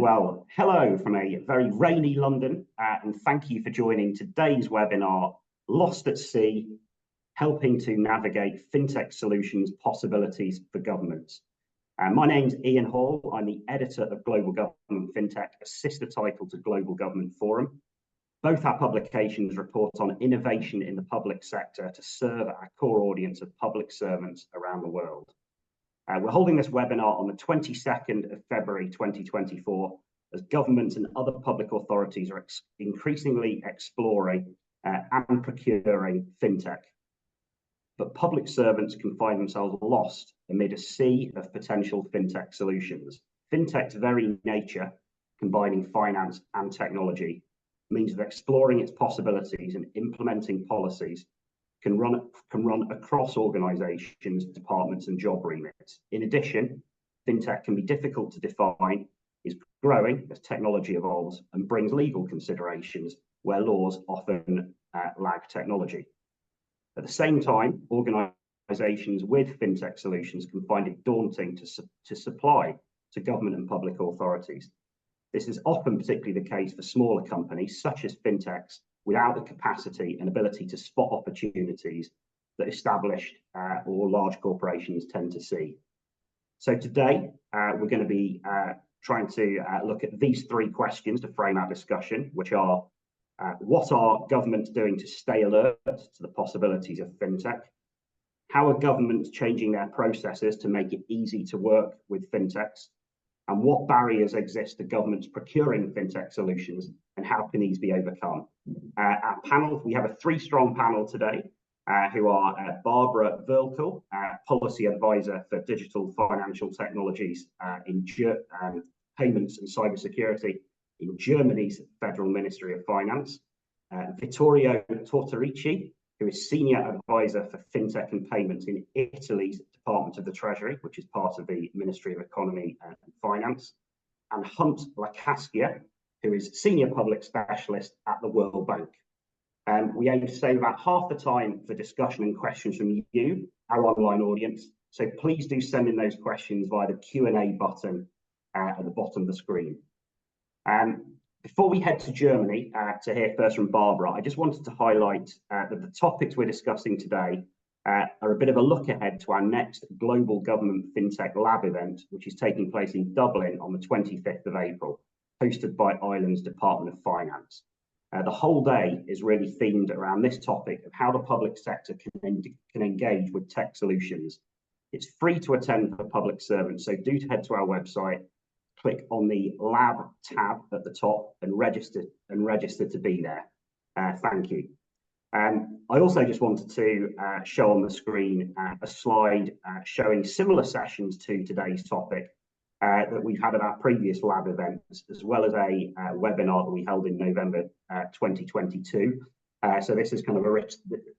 Well, hello from a very rainy London, and thank you for joining today's webinar, Lost at Sea, Helping to Navigate FinTech Solutions Possibilities for Governments. My name's Ian Hall. I'm the editor of Global Government FinTech, a sister title to Global Government Forum. Both our publications report on innovation in the public sector to serve our core audience of public servants around the world. We're holding this webinar on the 22nd of February 2024 as governments and other public authorities are increasingly exploring and procuring fintech. But public servants can find themselves lost amid a sea of potential fintech solutions. Fintech's very nature, combining finance and technology, means that exploring its possibilities and implementing policies can run across organizations, departments, and job remits. In addition, fintech can be difficult to define, is growing as technology evolves, and brings legal considerations where laws often lag technology. At the same time, organizations with fintech solutions can find it daunting to supply to government and public authorities. This is often particularly the case for smaller companies, such as fintechs, without the capacity and ability to spot opportunities that established or large corporations tend to see. So today, we're going to be trying to look at these three questions to frame our discussion, which are, what are governments doing to stay alert to the possibilities of fintech? How are governments changing their processes to make it easy to work with fintechs? And what barriers exist to governments procuring fintech solutions, and how can these be overcome? Our panel, we have a three-strong panel today, who are Barbara Verkel, Policy Advisor for Digital Financial Technologies in Payments and Cybersecurity in Germany's Federal Ministry of Finance, Vittorio Tortorici, who is Senior Advisor for FinTech and Payments in Italy's Department of the Treasury, which is part of the Ministry of Economy and Finance, and Hunt Lacascia, who is Senior Public Specialist at the World Bank. We aim to save about half the time for discussion and questions from you, our online audience, so please do send in those questions via the Q&A button at the bottom of the screen. Before we head to Germany to hear first from Barbara, I just wanted to highlight that the topics we're discussing today are a bit of a look ahead to our next Global Government FinTech Lab event, which is taking place in Dublin on the 25th of April, hosted by Ireland's Department of Finance. The whole day is really themed around this topic of how the public sector can engage with tech solutions. It's free to attend for public servants, so do head to our website, click on the Lab tab at the top and register to be there. Thank you. I also just wanted to show on the screen a slide showing similar sessions to today's topic that we've had at our previous lab events, as well as a webinar that we held in November 2022. So this is kind of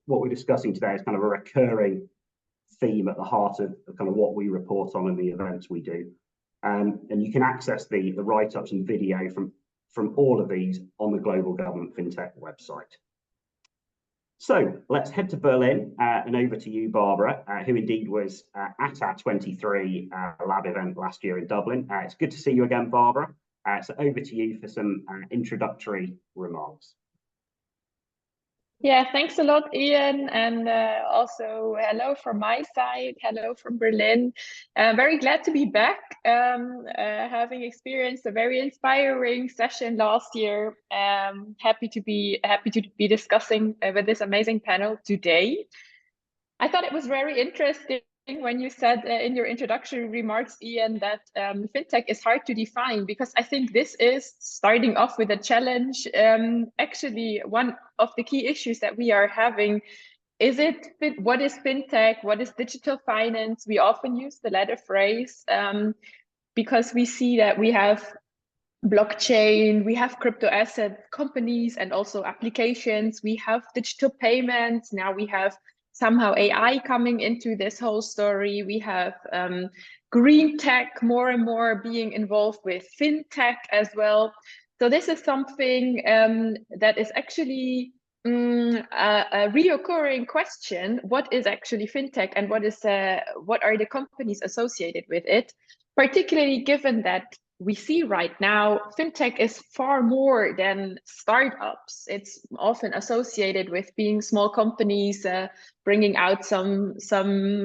what we're discussing today is kind of a recurring theme at the heart of kind of what we report on in the events we do. And you can access the write-ups and video from all of these on the Global Government FinTech website. So let's head to Berlin and over to you, Barbara, who indeed was at our 23 lab event last year in Dublin. It's good to see you again, Barbara. So over to you for some introductory remarks. Yeah, thanks a lot, Ian, and also hello from my side, hello from Berlin. Very glad to be back, having experienced a very inspiring session last year. Happy to be discussing with this amazing panel today. I thought it was very interesting when you said in your introductory remarks, Ian, that fintech is hard to define, because I think this is starting off with a challenge. Actually, one of the key issues that we are having is what is fintech? What is digital finance? We often use the latter phrase because we see that we have blockchain, we have crypto asset companies and also applications, we have digital payments, now we have somehow AI coming into this whole story. We have green tech more and more being involved with fintech as well. So this is something that is actually a reoccurring question. What is actually fintech, and what are the companies associated with it? Particularly given that we see right now, fintech is far more than startups. It's often associated with being small companies, bringing out some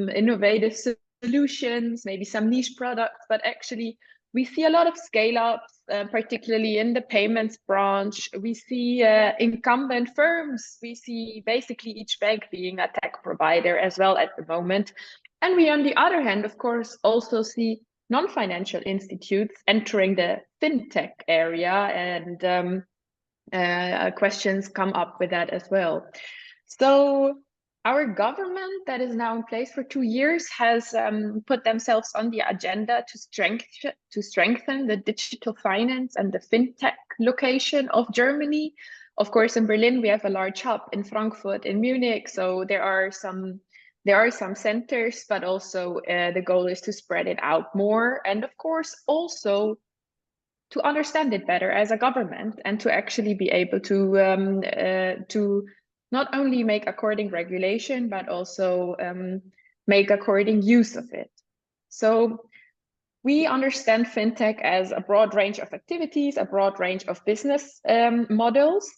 innovative solutions, maybe some niche products, but actually we see a lot of scale-ups, particularly in the payments branch. We see incumbent firms. We see basically each bank being a tech provider as well at the moment. And we, on the other hand, of course, also see non-financial institutes entering the fintech area, and questions come up with that as well. So our government that is now in place for 2 years has put themselves on the agenda to strengthen the digital finance and the fintech location of Germany. Of course, in Berlin, we have a large hub, in Frankfurt, in Munich. So there are some centers, but also the goal is to spread it out more. And of course, also to understand it better as a government and to actually be able to not only make according regulation, but also make according use of it. So we understand fintech as a broad range of activities, a broad range of business models,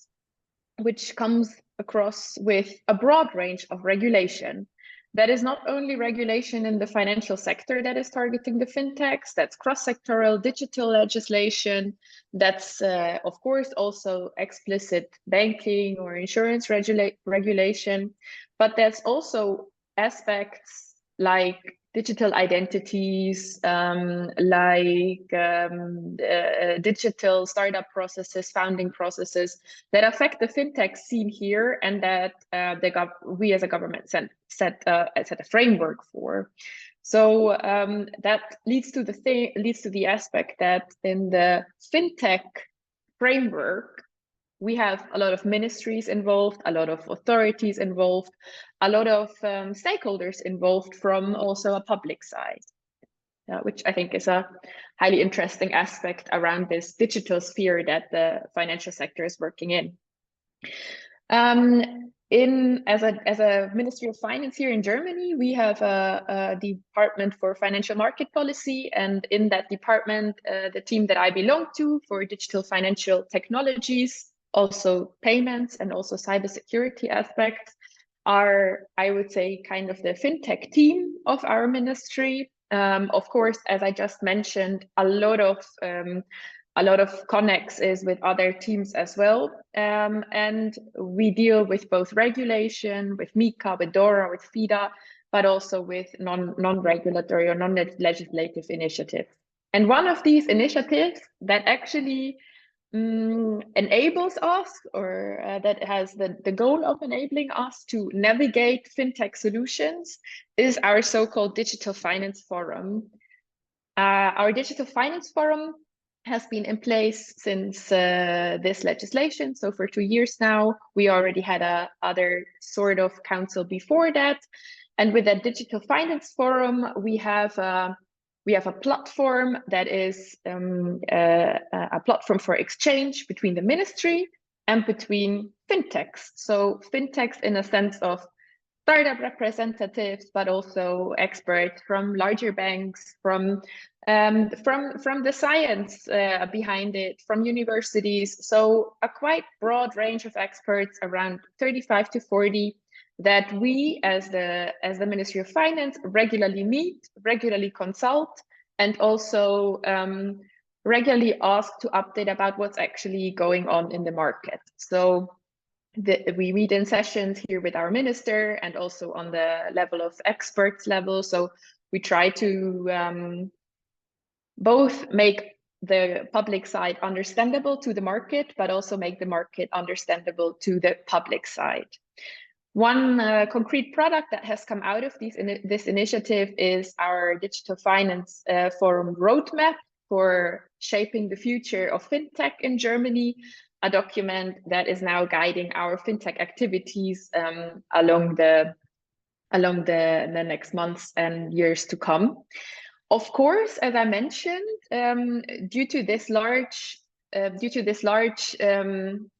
which comes across with a broad range of regulation. That is not only regulation in the financial sector that is targeting the fintechs, that's cross-sectoral digital legislation, that's of course also explicit banking or insurance regulation, but there's also aspects like digital identities, digital startup processes, founding processes that affect the fintech scene here, and that we as a government set a framework for. So that leads to the aspect that in the fintech framework, we have a lot of ministries involved, a lot of authorities involved, a lot of stakeholders involved from also a public side, which I think is a highly interesting aspect around this digital sphere that the financial sector is working in. As a Ministry of Finance here in Germany, we have a department for financial market policy, and in that department, the team that I belong to for digital financial technologies, also payments and also cybersecurity aspects are, I would say, kind of the fintech team of our ministry. Of course, as I just mentioned, a lot of connects is with other teams as well. And we deal with both regulation, with MiCA, with DORA, with FIDA, but also with non-regulatory or non-legislative initiatives. And one of these initiatives that actually enables us, or that has the goal of enabling us to navigate fintech solutions, is our so-called Digital Finance Forum. Our Digital Finance Forum has been in place since this legislation. So for 2 years now, we already had a other sort of council before that. And with that Digital Finance Forum, we have a platform that is a platform for exchange between the ministry and between fintechs. So fintechs in a sense of startup representatives, but also experts from larger banks, from the science behind it, from universities. So a quite broad range of experts, around 35 to 40, that we as the Ministry of Finance regularly meet, regularly consult, and also regularly ask to update about what's actually going on in the market. So we meet in sessions here with our minister and also on the level of experts level. So we try to both make the public side understandable to the market, but also make the market understandable to the public side. One concrete product that has come out of this initiative is our Digital Finance Forum roadmap for shaping the future of fintech in Germany, a document that is now guiding our fintech activities along the next months and years to come. Of course, as I mentioned, due to this large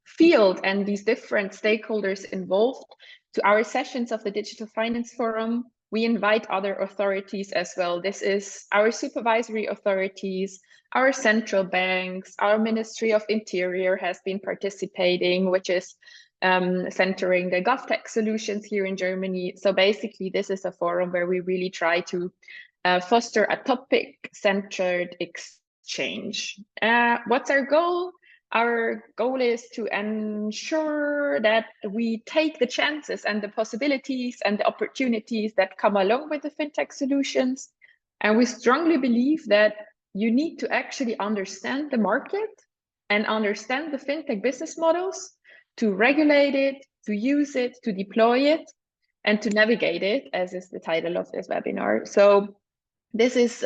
field and these different stakeholders involved, to our sessions of the Digital Finance Forum, we invite other authorities as well. This is our supervisory authorities, our central banks, our Ministry of Interior has been participating, which is centering the GovTech solutions here in Germany. So basically, this is a forum where we really try to foster a topic-centered exchange. What's our goal? Our goal is to ensure that we take the chances and the possibilities and the opportunities that come along with the fintech solutions. And we strongly believe that you need to actually understand the market and understand the fintech business models to regulate it, to use it, to deploy it, and to navigate it, as is the title of this webinar. So this is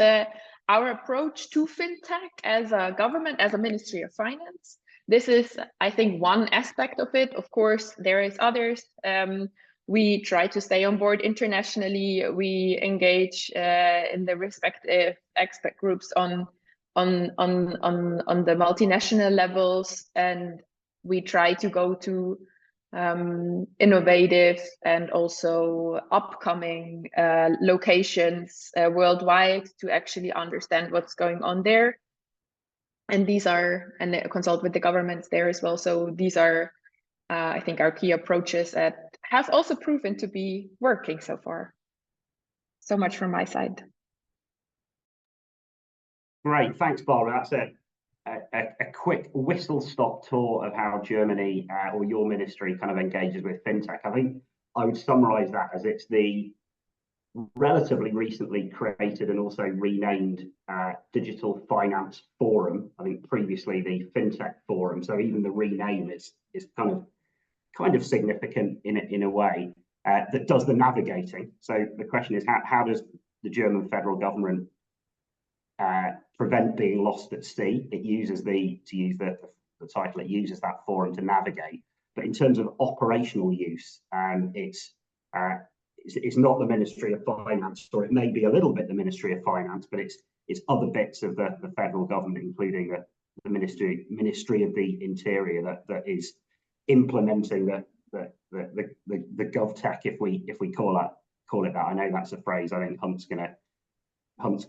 our approach to fintech as a government, as a Ministry of Finance. This is, I think, one aspect of it. Of course, there is others. We try to stay on board internationally. We engage in the respective expert groups on the multinational levels, and we try to go to innovative and also upcoming locations worldwide to actually understand what's going on there. And these are, and consult with the governments there as well. So these are, I think, our key approaches that have also proven to be working so far. So much from my side. Great, thanks, Barbara. That's a quick whistle-stop tour of how Germany or your ministry kind of engages with fintech. I think I would summarize that as it's the relatively recently created and also renamed Digital Finance Forum. I think previously the FinTech Forum. So even the rename is kind of significant in a way that does the navigating. So the question is, how does the German federal government prevent being lost at sea? It uses to use the title, it uses that forum to navigate. But in terms of operational use, it's not the Ministry of Finance, or it may be a little bit the Ministry of Finance, but it's other bits of the federal government, including the Ministry of the Interior, that is implementing the GovTech, if we call it that. I know that's a phrase I think Hunt's going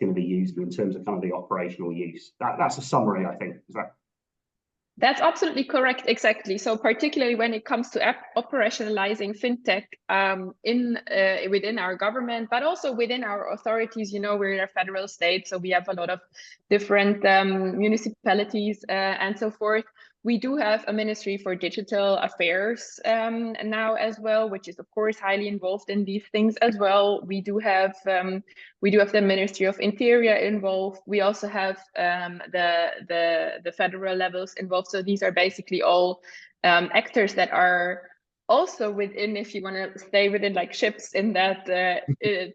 to be used in terms of kind of the operational use. That's a summary, I think. Is that? That's absolutely correct, exactly. So particularly when it comes to operationalizing fintech within our government, but also within our authorities. You know, we're a federal state, so we have a lot of different municipalities and so forth. We do have a Ministry for Digital Affairs now as well, which is of course highly involved in these things as well. We do have the Ministry of Interior involved. We also have the federal levels involved. So these are basically all actors that are also within, if you want to stay within like ships in that,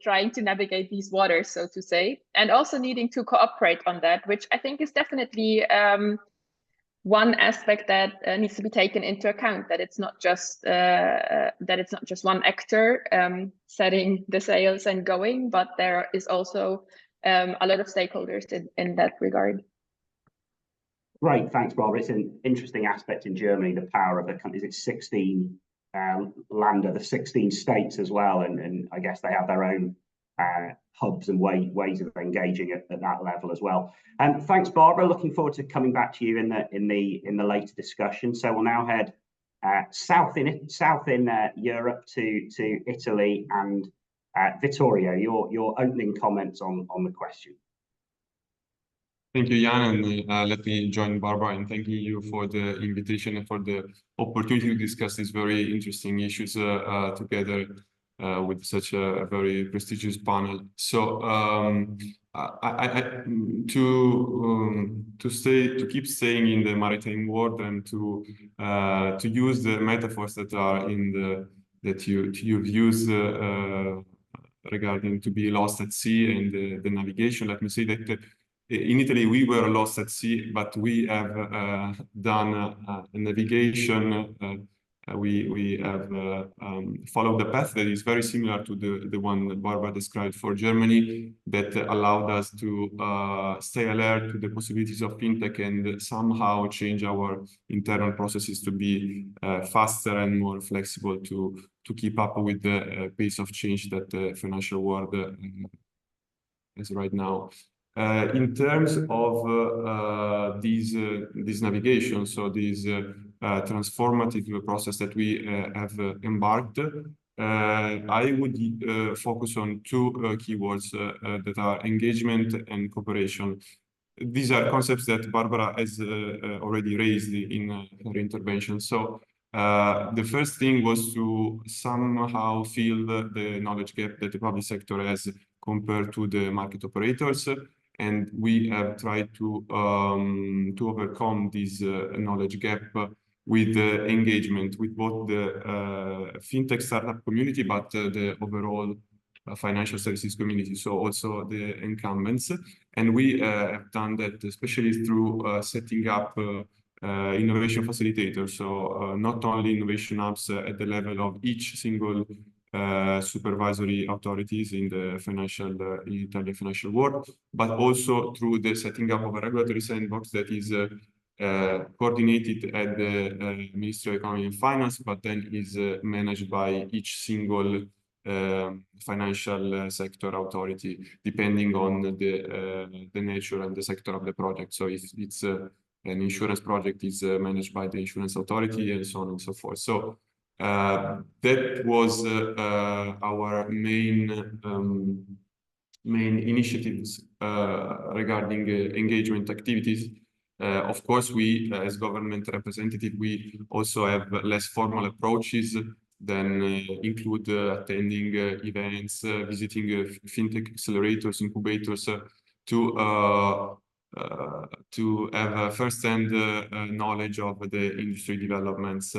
trying to navigate these waters, so to say, and also needing to cooperate on that, which I think is definitely one aspect that needs to be taken into account, that it's not just one actor setting the sails and going, but there is also a lot of stakeholders in that regard. Great, thanks, Barbara. It's an interesting aspect in Germany, the power of is it 16 Länder, the 16 states as well, and I guess they have their own hubs and ways of engaging at that level as well. Thanks, Barbara. Looking forward to coming back to you in the later discussion. So we'll now head south in Europe to Italy, and Vittorio, your opening comments on the question. Thank you, Jan, and let me join Barbara in thanking you for the invitation and for the opportunity to discuss these very interesting issues together with such a very prestigious panel. So to keep staying in the maritime world and to use the metaphors that are that you've used regarding to be lost at sea and the navigation. Let me say that in Italy we were lost at sea, but we have done a navigation we have followed the path that is very similar to the one that Barbara described for Germany, that allowed us to stay alert to the possibilities of fintech and somehow change our internal processes to be faster and more flexible to keep up with the pace of change that the financial world is right now. In terms of this navigation, so this transformative process that we have embarked, I would focus on two keywords that are engagement and cooperation. These are concepts that Barbara has already raised in her intervention. So the first thing was to somehow fill the knowledge gap that the public sector has compared to the market operators. And we have tried to overcome this knowledge gap with engagement with both the fintech startup community, but the overall financial services community, so also the incumbents. And we have done that especially through setting up innovation facilitators. So not only innovation hubs at the level of each single supervisory authorities in the Italian financial world, but also through the setting up of a regulatory sandbox that is coordinated at the Ministry of Economy and Finance, but then is managed by each single financial sector authority, depending on the nature and the sector of the project. So if it's an insurance project, it's managed by the insurance authority, and so on and so forth. So that was our main initiatives regarding engagement activities. Of course, we, as government representative, we also have less formal approaches than include attending events, visiting fintech accelerators, incubators, to have a first-hand knowledge of the industry developments.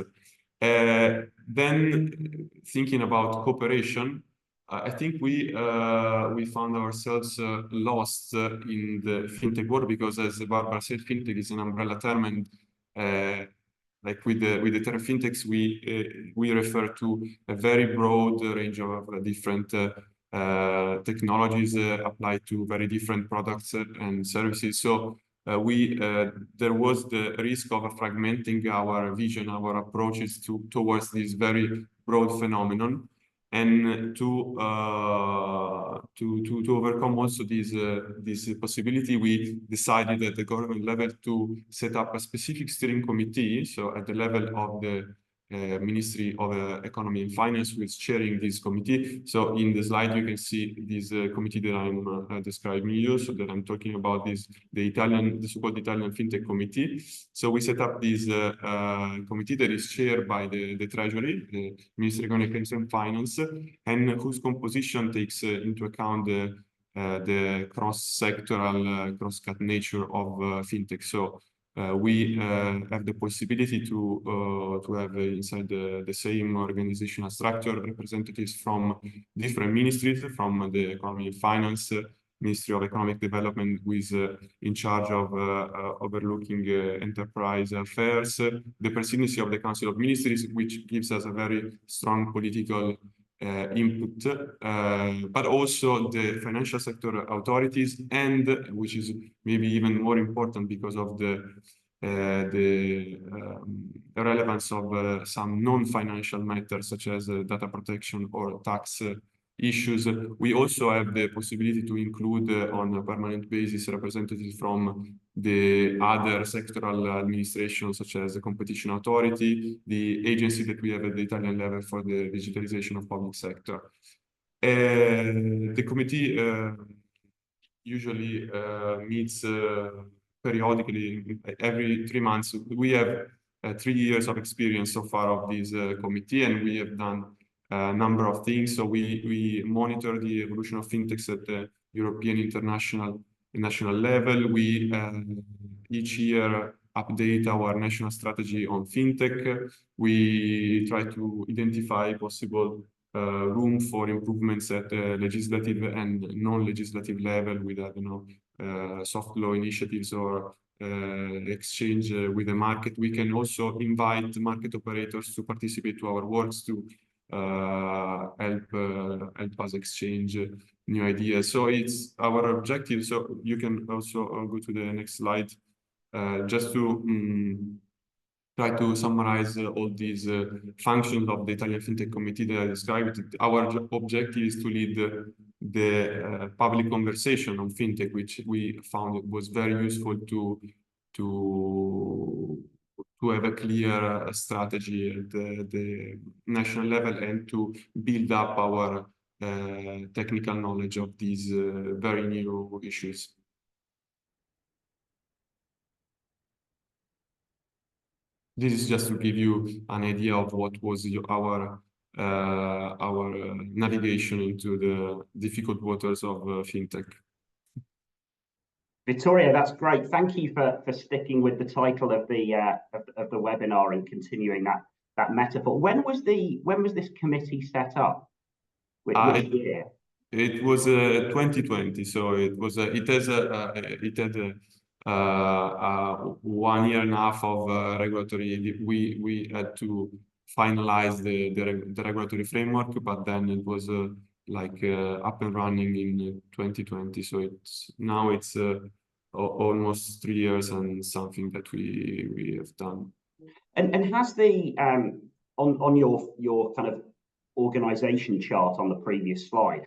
Then thinking about cooperation, I think we found ourselves lost in the fintech world, because, as Barbara said, fintech is an umbrella term, and like with the term fintechs, we refer to a very broad range of different technologies applied to very different products and services. So there was the risk of fragmenting our vision, our approaches towards this very broad phenomenon. And to overcome also this possibility, we decided at the government level to set up a specific steering committee. So at the level of the Ministry of Economy and Finance, who is chairing this committee. So in the slide, you can see this committee that I'm describing you. So that I'm talking about the so-called Italian FinTech Committee. So we set up this committee that is chaired by the Treasury, the Ministry of Economy and Finance, and whose composition takes into account the cross-sectoral, cross-cut nature of fintech. So we have the possibility to have inside the same organizational structure representatives from different ministries, from the Economy and Finance, Ministry of Economic Development, who is in charge of overlooking enterprise affairs, the presidency of the Council of Ministries, which gives us a very strong political input, but also the financial sector authorities, and which is maybe even more important because of the relevance of some non-financial matters such as data protection or tax issues. We also have the possibility to include on a permanent basis representatives from the other sectoral administrations, such as the competition authority, the agency that we have at the Italian level for the digitalization of public sector. The committee usually meets periodically every 3 months. We have 3 years of experience so far of this committee, and we have done a number of things. So we monitor the evolution of fintechs at the European, international, and national level. We each year update our national strategy on fintech. We try to identify possible room for improvements at the legislative and non-legislative level with, soft law initiatives or exchange with the market. We can also invite market operators to participate to our works to help us exchange new ideas. So it's our objective. So you can also go to the next slide, just to try to summarize all these functions of the Italian FinTech Committee that I described. Our objective is to lead the public conversation on FinTech, which we found it was very useful to have a clear strategy at the national level and to build up our technical knowledge of these very new issues. This is just to give you an idea of what was our navigation into the difficult waters of FinTech. Vittorio, that's great. Thank you for sticking with the title of the webinar and continuing that metaphor. When was this committee set up? Which year? It was 2020, so it was it had 1 year and a half of regulatory. We had to finalize the regulatory framework, but then it was up and running in 2020. So now it's almost 3 years and something that we have done. And has the on your kind of organization chart on the previous slide,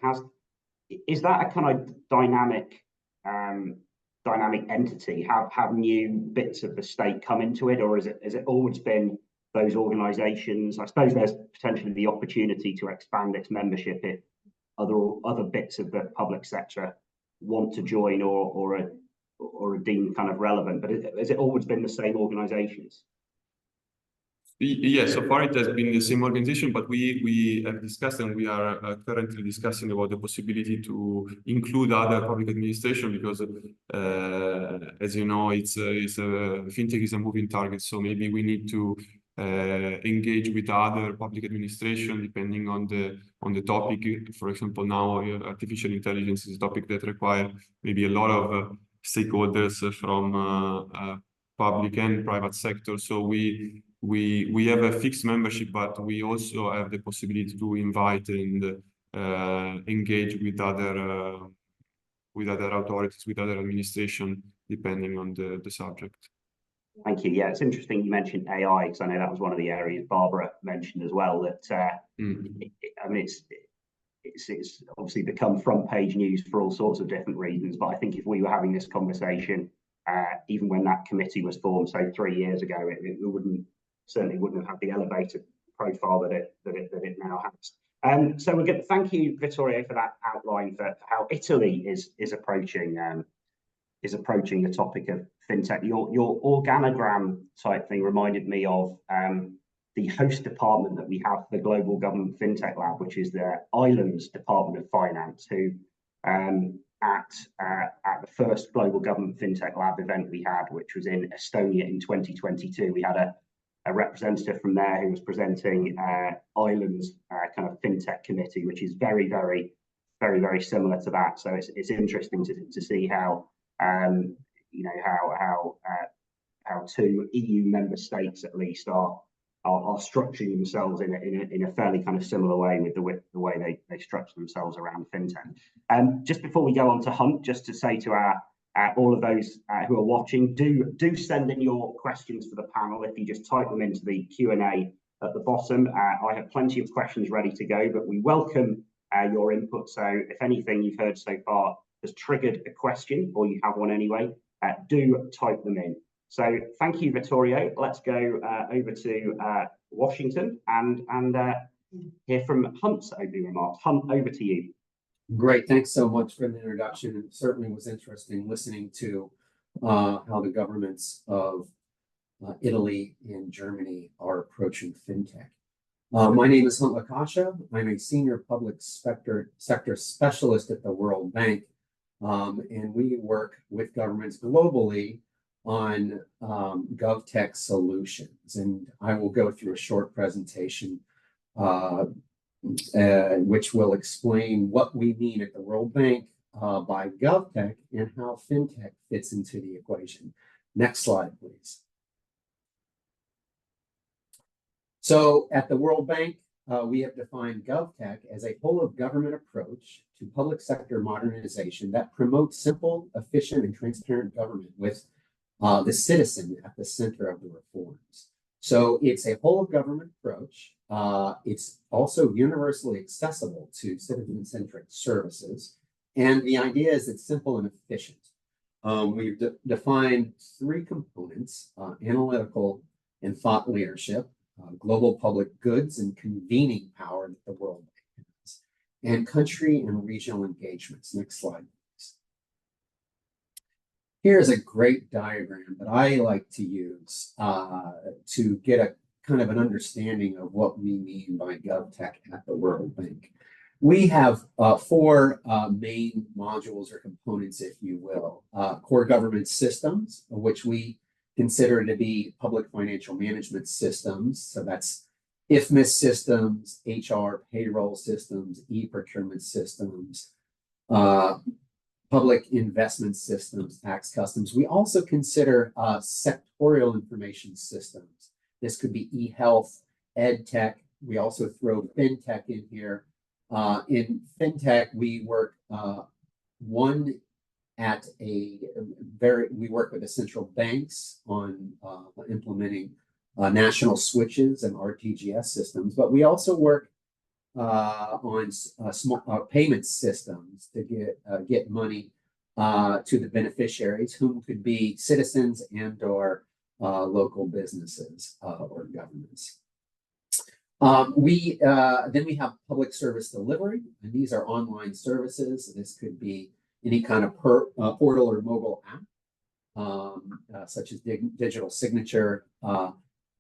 is that a kind of dynamic entity? Have new bits of the state come into it, or has it always been those organizations? I suppose there's potentially the opportunity to expand its membership if other bits of the public sector want to join or are deemed kind of relevant, but has it always been the same organizations? Yes, so far it has been the same organization, but we have discussed and we are currently discussing about the possibility to include other public administration because, as you know, FinTech is a moving target. So maybe we need to engage with other public administration depending on the topic. For example, now artificial intelligence is a topic that requires maybe a lot of stakeholders from public and private sector. So we have a fixed membership, but we also have the possibility to invite and engage with other authorities, with other administration, depending on the subject. Thank you. Yeah, it's interesting you mentioned AI, because I know that was one of the areas Barbara mentioned as well. That I mean, it's obviously become front page news for all sorts of different reasons. But I think if we were having this conversation, even when that committee was formed, say 3 years ago, it certainly wouldn't have had the elevated profile that it now has. So we're good. Thank you, Vittorio, for that outline for how Italy is approaching the topic of FinTech. Your organogram type thing reminded me of the host department that we have for the Global Government FinTech Lab, which is the Islands Department of Finance, who at the first Global Government FinTech Lab event we had, which was in Estonia in 2022, we had a representative from there who was presenting Ireland's kind of FinTech committee, which is very, very, very, very similar to that. So it's interesting to see how how 2 EU member states at least are structuring themselves in a fairly kind of similar way with the way they structure themselves around FinTech. Just before we go on to Hunt, just to say to all of those who are watching, do send in your questions for the panel. If you just type them into the Q&A at the bottom. I have plenty of questions ready to go, but we welcome your input. So if anything you've heard so far has triggered a question, or you have one anyway, do type them in. So thank you, Vittorio. Let's go over to Washington and hear from Hunt's opening remarks. Hunt, over to you. Great. Thanks so much for the introduction. It certainly was interesting listening to how the governments of Italy and Germany are approaching FinTech. My name is Hunt Lakasha. I'm a senior public sector specialist at the World Bank, and we work with governments globally on GovTech solutions. And I will go through a short presentation which will explain what we mean at the World Bank by GovTech and how FinTech fits into the equation. Next slide, please. So at the World Bank, we have defined GovTech as a whole-of-government approach to public sector modernization that promotes simple, efficient, and transparent government with the citizen at the center of the reforms. So it's a whole-of-government approach. It's also universally accessible to citizen-centric services. And the idea is it's simple and efficient. We've defined three components: analytical and thought leadership, global public goods and convening power that the World Bank has, and country and regional engagements. Next slide, please. Here's a great diagram that I like to use to get a kind of an understanding of what we mean by GovTech at the World Bank. We have four main modules or components, if you will. Core government systems, which we consider to be public financial management systems. So that's IFMIS systems, HR payroll systems, e-procurement systems, public investment systems, tax customs. We also consider sectorial information systems. This could be e-health, ed tech. We also throw fintech in here. In fintech, we work we work with the central banks on implementing national switches and RTGS systems, but we also work on small payment systems to get money to the beneficiaries, whom could be citizens and or local businesses or governments. Then we have public service delivery, and these are online services. This could be any kind of portal or mobile app, such as digital signature,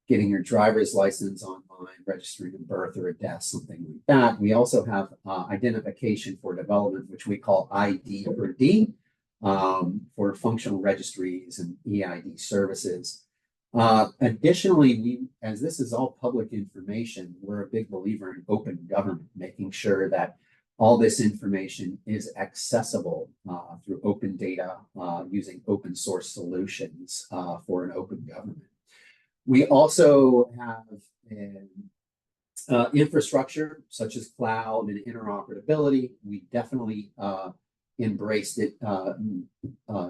getting your driver's license online, registering a birth or a death, something like that. We also have identification for development, which we call ID or D, for functional registries and EID services. Additionally, as this is all public information, we're a big believer in open government, making sure that all this information is accessible through open data, using open source solutions for an open government. We also have infrastructure such as cloud and interoperability. We definitely embraced it,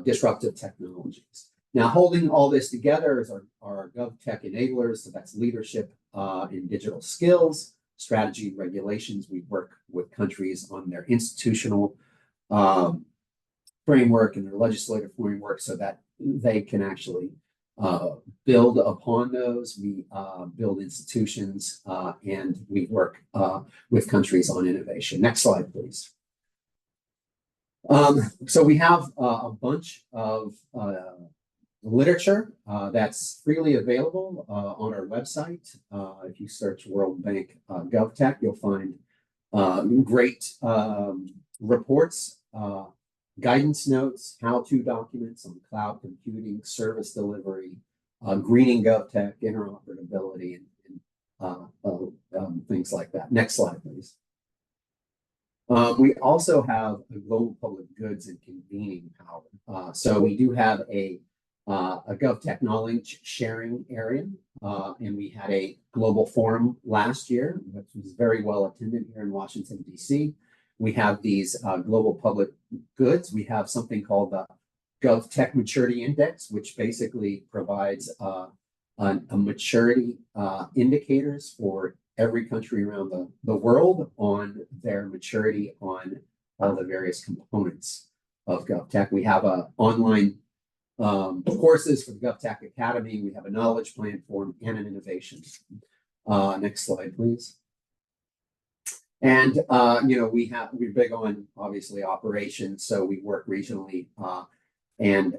disruptive technologies. Now, holding all this together is our GovTech enablers. So that's leadership in digital skills, strategy, and regulations. We work with countries on their institutional framework and their legislative framework so that they can actually build upon those. We build institutions and we work with countries on innovation. Next slide, please. So we have a bunch of literature that's freely available on our website. If you search World Bank GovTech, you'll find great reports, guidance notes, how-to documents on cloud computing, service delivery, greening GovTech, interoperability, and things like that. Next slide, please. We also have a global public goods and convening power. So we do have a GovTech knowledge sharing area, and we had a global forum last year, which was very well attended here in Washington, D.C. We have these global public goods. We have something called the GovTech Maturity Index, which basically provides a maturity indicators for every country around the world on their maturity on all the various components of GovTech. We have online courses for the GovTech Academy. We have a knowledge platform and an innovation. Next slide, please. And we're big on obviously operations, so we work regionally and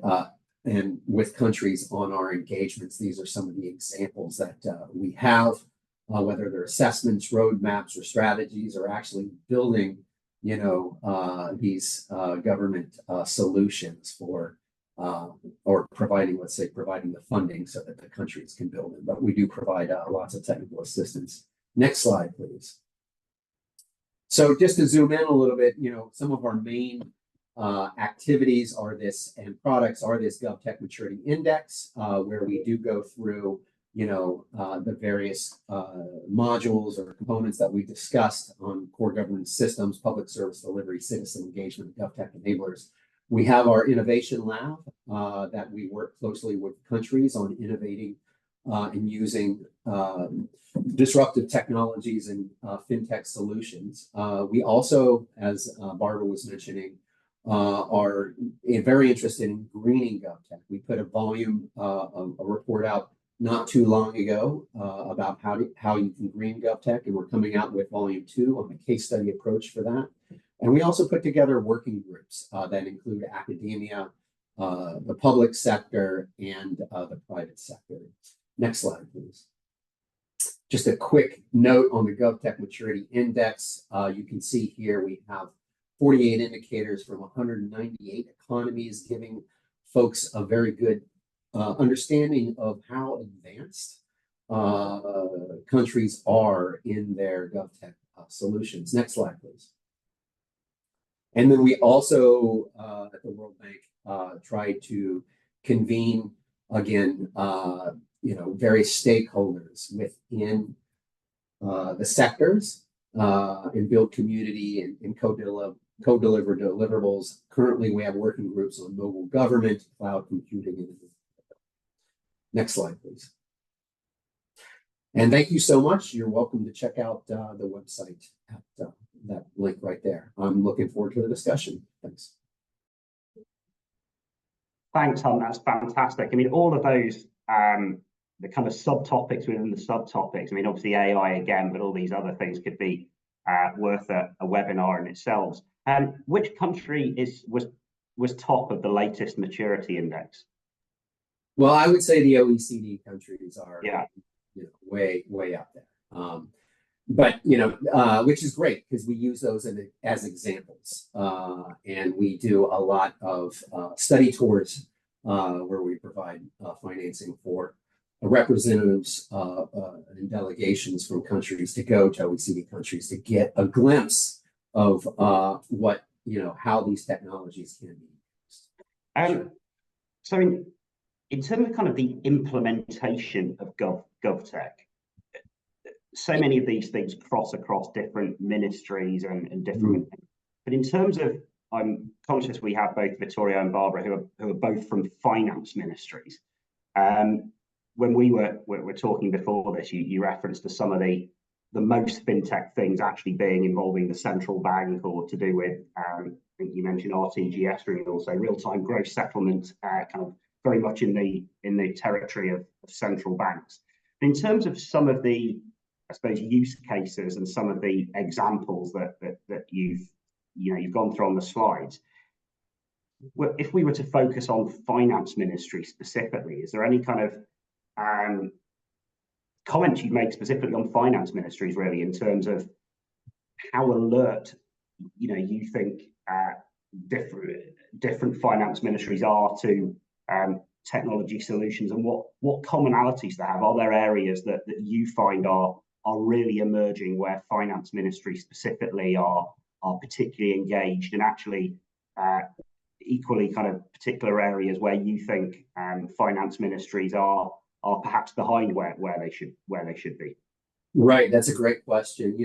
with countries on our engagements. These are some of the examples that we have, whether they're assessments, roadmaps, or strategies, or actually building, these government solutions for. Or providing the funding so that the countries can build it. But we do provide lots of technical assistance. Next slide, please. So just to zoom in a little bit, some of our main activities are this, and products are this GovTech Maturity Index, where we do go through, the various modules or components that we discussed on core governance systems, public service delivery, citizen engagement, GovTech enablers. We have our innovation lab that we work closely with countries on innovating and using disruptive technologies and fintech solutions. We also, as Barbara was mentioning, are very interested in greening GovTech. We put a volume, a report out not too long ago about how you can green GovTech, and we're coming out with volume 2 on the case study approach for that. And we also put together working groups that include academia, the public sector, and the private sector. Next slide, please. Just a quick note on the GovTech Maturity Index. You can see here we have 48 indicators from 198 economies, giving folks a very good understanding of how advanced countries are in their GovTech solutions. Next slide, please. And then we also, at the World Bank, tried to convene, again, various stakeholders within the sectors and build community and co-deliver deliverables. Currently, we have working groups on mobile government, cloud computing, and next slide, please. And thank you so much. You're welcome to check out the website at that link right there. I'm looking forward to the discussion. Thanks. Thanks, Hunt. That's fantastic. I mean, all of those, the kind of subtopics within the subtopics. I mean, obviously AI again, but all these other things could be worth a webinar in itself. Which country was top of the latest maturity index? Well, I would say the OECD countries are way up there. But which is great because we use those as examples, and we do a lot of study tours where we provide financing for representatives and delegations from countries to go to OECD countries to get a glimpse of what how these technologies can be used. So in terms of kind of the implementation of GovTech, so many of these things cross across different ministries and different. But in terms of, I'm conscious we have both Vittorio and Barbara who are both from finance ministries. When we were talking before this, you referenced to some of the most fintech things actually being involving the central bank or to do with, I think you mentioned RTGS renewal, so real-time gross settlement, kind of very much in the territory of central banks. In terms of some of the, I suppose, use cases and some of the examples that you've gone through on the slides, if we were to focus on finance ministry specifically, is there any kind of comments you'd make specifically on finance ministries, really, in terms of how alert you think different finance ministries are to technology solutions, and what commonalities they have? Are there areas that you find are really emerging where finance ministries specifically are particularly engaged, and actually equally kind of particular areas where you think finance ministries are perhaps behind where they should be? Right, that's a great question.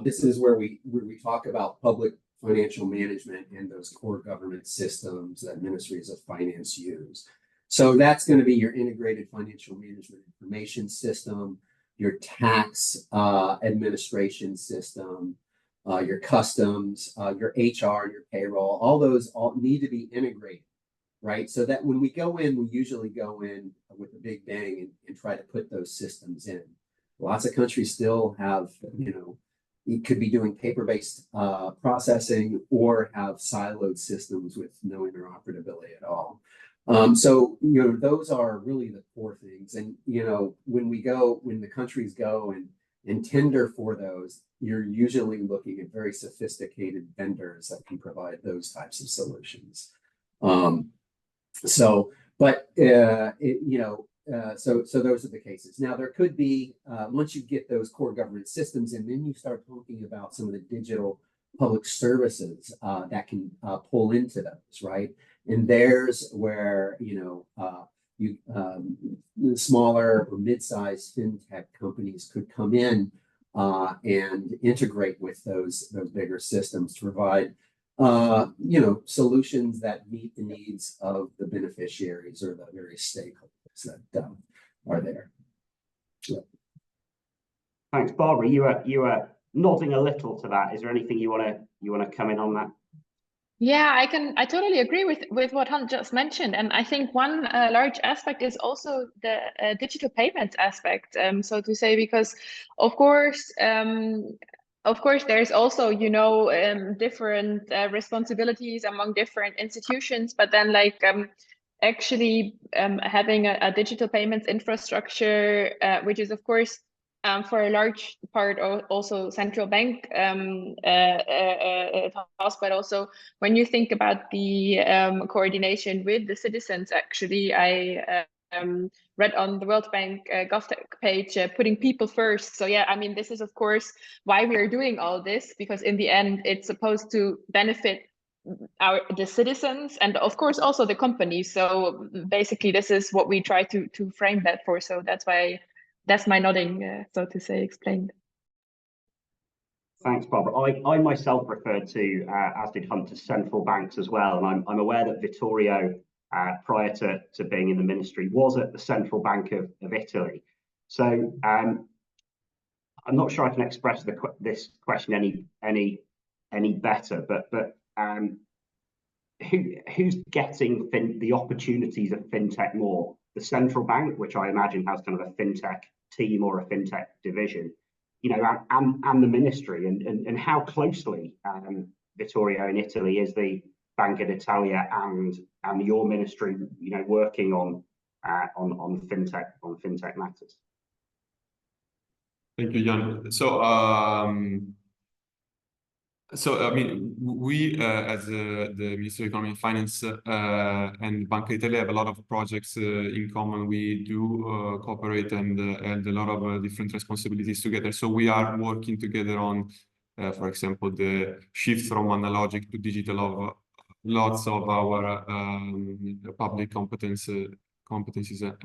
This is where we talk about public financial management and those core government systems that ministries of finance use. So that's going to be your integrated financial management information system, your tax administration system, your customs, your HR, your payroll. All those need to be integrated, right? So that when we go in, we usually go in with a big bang and try to put those systems in. Lots of countries still have, you could be doing paper-based processing or have siloed systems with no interoperability at all. So those are really the core things. And when the countries go and tender for those, you're usually looking at very sophisticated vendors that can provide those types of solutions. So those are the cases. Now there could be once you get those core government systems, and then you start talking about some of the digital public services that can pull into those, right? And there's where, smaller or mid-sized fintech companies could come in and integrate with those bigger systems to provide solutions that meet the needs of the beneficiaries or the various stakeholders that are there. So. Thanks, Barbara. You were nodding a little to that. Is there anything you want to come in on that? Yeah, I totally agree with what Hunt just mentioned, and I think one large aspect is also the digital payments aspect, so to say, because of course there's also different responsibilities among different institutions, but then actually having a digital payments infrastructure, which is of course for a large part also central bank task, but also when you think about the coordination with the citizens, actually, I read on the World Bank GovTech page, putting people first. So yeah, I mean, this is of course why we are doing all this, because in the end, it's supposed to benefit the citizens and of course also the companies. So basically, this is what we try to frame that for. So that's my nodding, so to say, explained. Thanks, Barbara. I myself referred to, as did Hunt, to central banks as well. And I'm aware that Vittorio, prior to being in the ministry, was at the Central Bank of Italy. So I'm not sure I can express this question any better, but who's getting the opportunities of fintech more? The central bank, which I imagine has kind of a fintech team or a fintech division, and the ministry, and how closely, Vittorio, in Italy, is the Banca d'Italia and your ministry, working on fintech matters? Thank you, Jan. So I mean, we as the Ministry of Economy and Finance and Banca d'Italia have a lot of projects in common. We do cooperate and a lot of different responsibilities together. So we are working together on, for example, the shift from analogic to digital of lots of our public competencies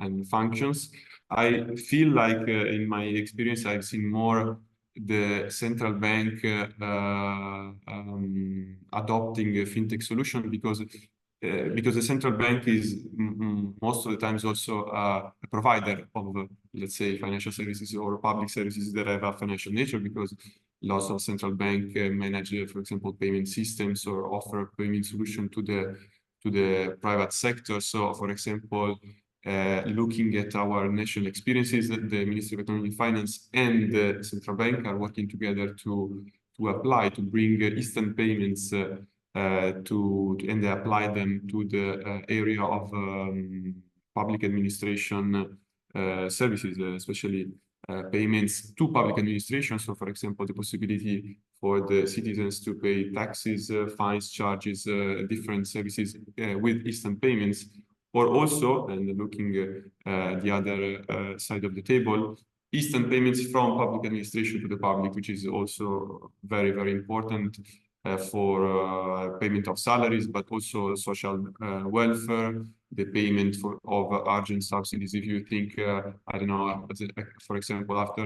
and functions. I feel like in my experience, I've seen more the central bank adopting a fintech solution because the central bank is most of the times also a provider of, let's say, financial services or public services that have a financial nature, because lots of central bank manage, for example, payment systems or offer payment solution to the private sector. So, for example, looking at our national experiences, the Ministry of Economy and Finance and the central bank are working together to bring instant payments and they apply them to the area of public administration services, especially payments to public administration. So, for example, the possibility for the citizens to pay taxes, fines, charges, different services with instant payments. Or also, and looking the other side of the table, instant payments from public administration to the public, which is also very, very important for payment of salaries, but also social welfare, the payment of urgent subsidies. If you think, I don't know, for example, after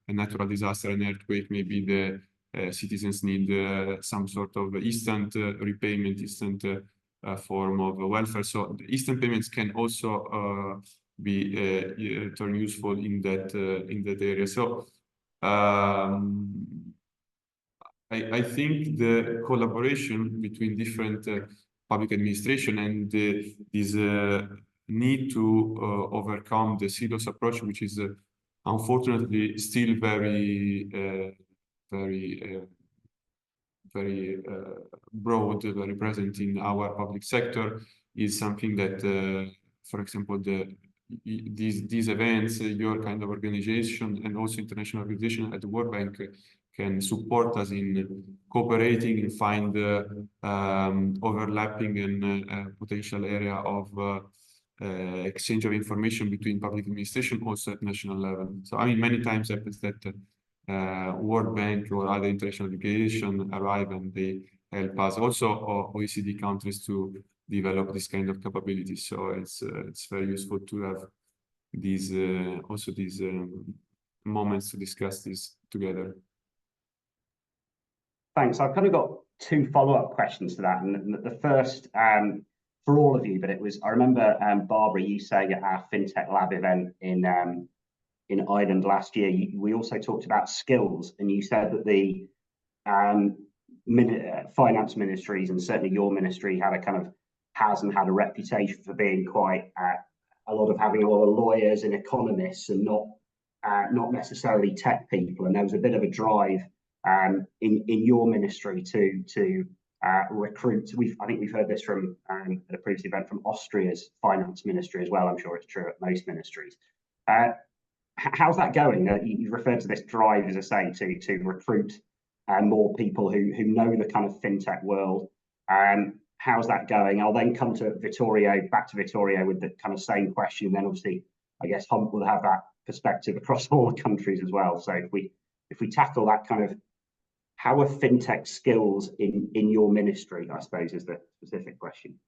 a natural disaster, an earthquake, maybe the citizens need some sort of instant repayment, instant form of welfare. So the instant payments can also be turn useful in that area. So I think the collaboration between different public administration and this need to overcome the silos approach, which is unfortunately still very broad, very present in our public sector, is something that, for example, these events, your kind of organization and also international organization at the World Bank can support us in cooperating and find overlapping and potential area of exchange of information between public administration also at national level. So I mean, many times happens that World Bank or other international organizations arrive and they help us also OECD countries to develop this kind of capabilities. So it's very useful to have these also these moments to discuss this together. Thanks. I've kind of got two follow-up questions to that, and the first for all of you, but I remember Barbara, you saying at our FinTech Lab event in Ireland last year, we also talked about skills, and you said that the finance ministries, and certainly your ministry, had a reputation for being quite having a lot of lawyers and economists, and not necessarily tech people. And there was a bit of a drive in your ministry to recruit. I think we've heard this from at a previous event from Austria's finance ministry as well. I'm sure it's true at most ministries. How's that going? You referred to this drive, as I say, to recruit more people who know the kind of fintech world. How's that going? I'll then come to back to Vittorio with the kind of same question. And then obviously, I guess Hunt will have that perspective across all the countries as well. So if we tackle that kind of, how are fintech skills in your ministry, I suppose, is the specific question.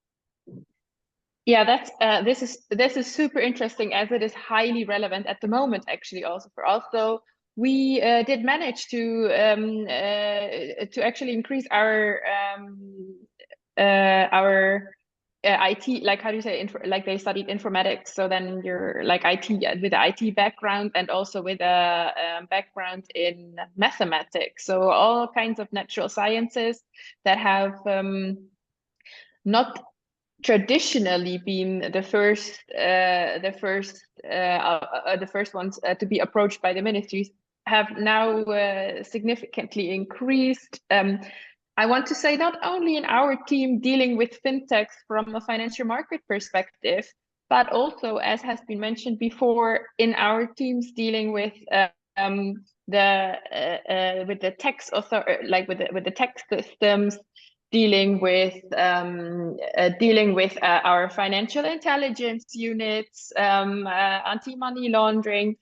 Yeah, that's this is super interesting, as it is highly relevant at the moment, actually, also for us. So we did manage to actually increase our IT, like, how do you say, like they studied informatics. So then you're like IT with an IT background, and also with a background in mathematics. So all kinds of natural sciences that have not traditionally been the first ones to be approached by the ministries, have now significantly increased. I want to say not only in our team dealing with fintechs from a financial market perspective, but also, as has been mentioned before, in our teams dealing with the tax authority, like with the tax systems, dealing with our financial intelligence units, anti-money laundering.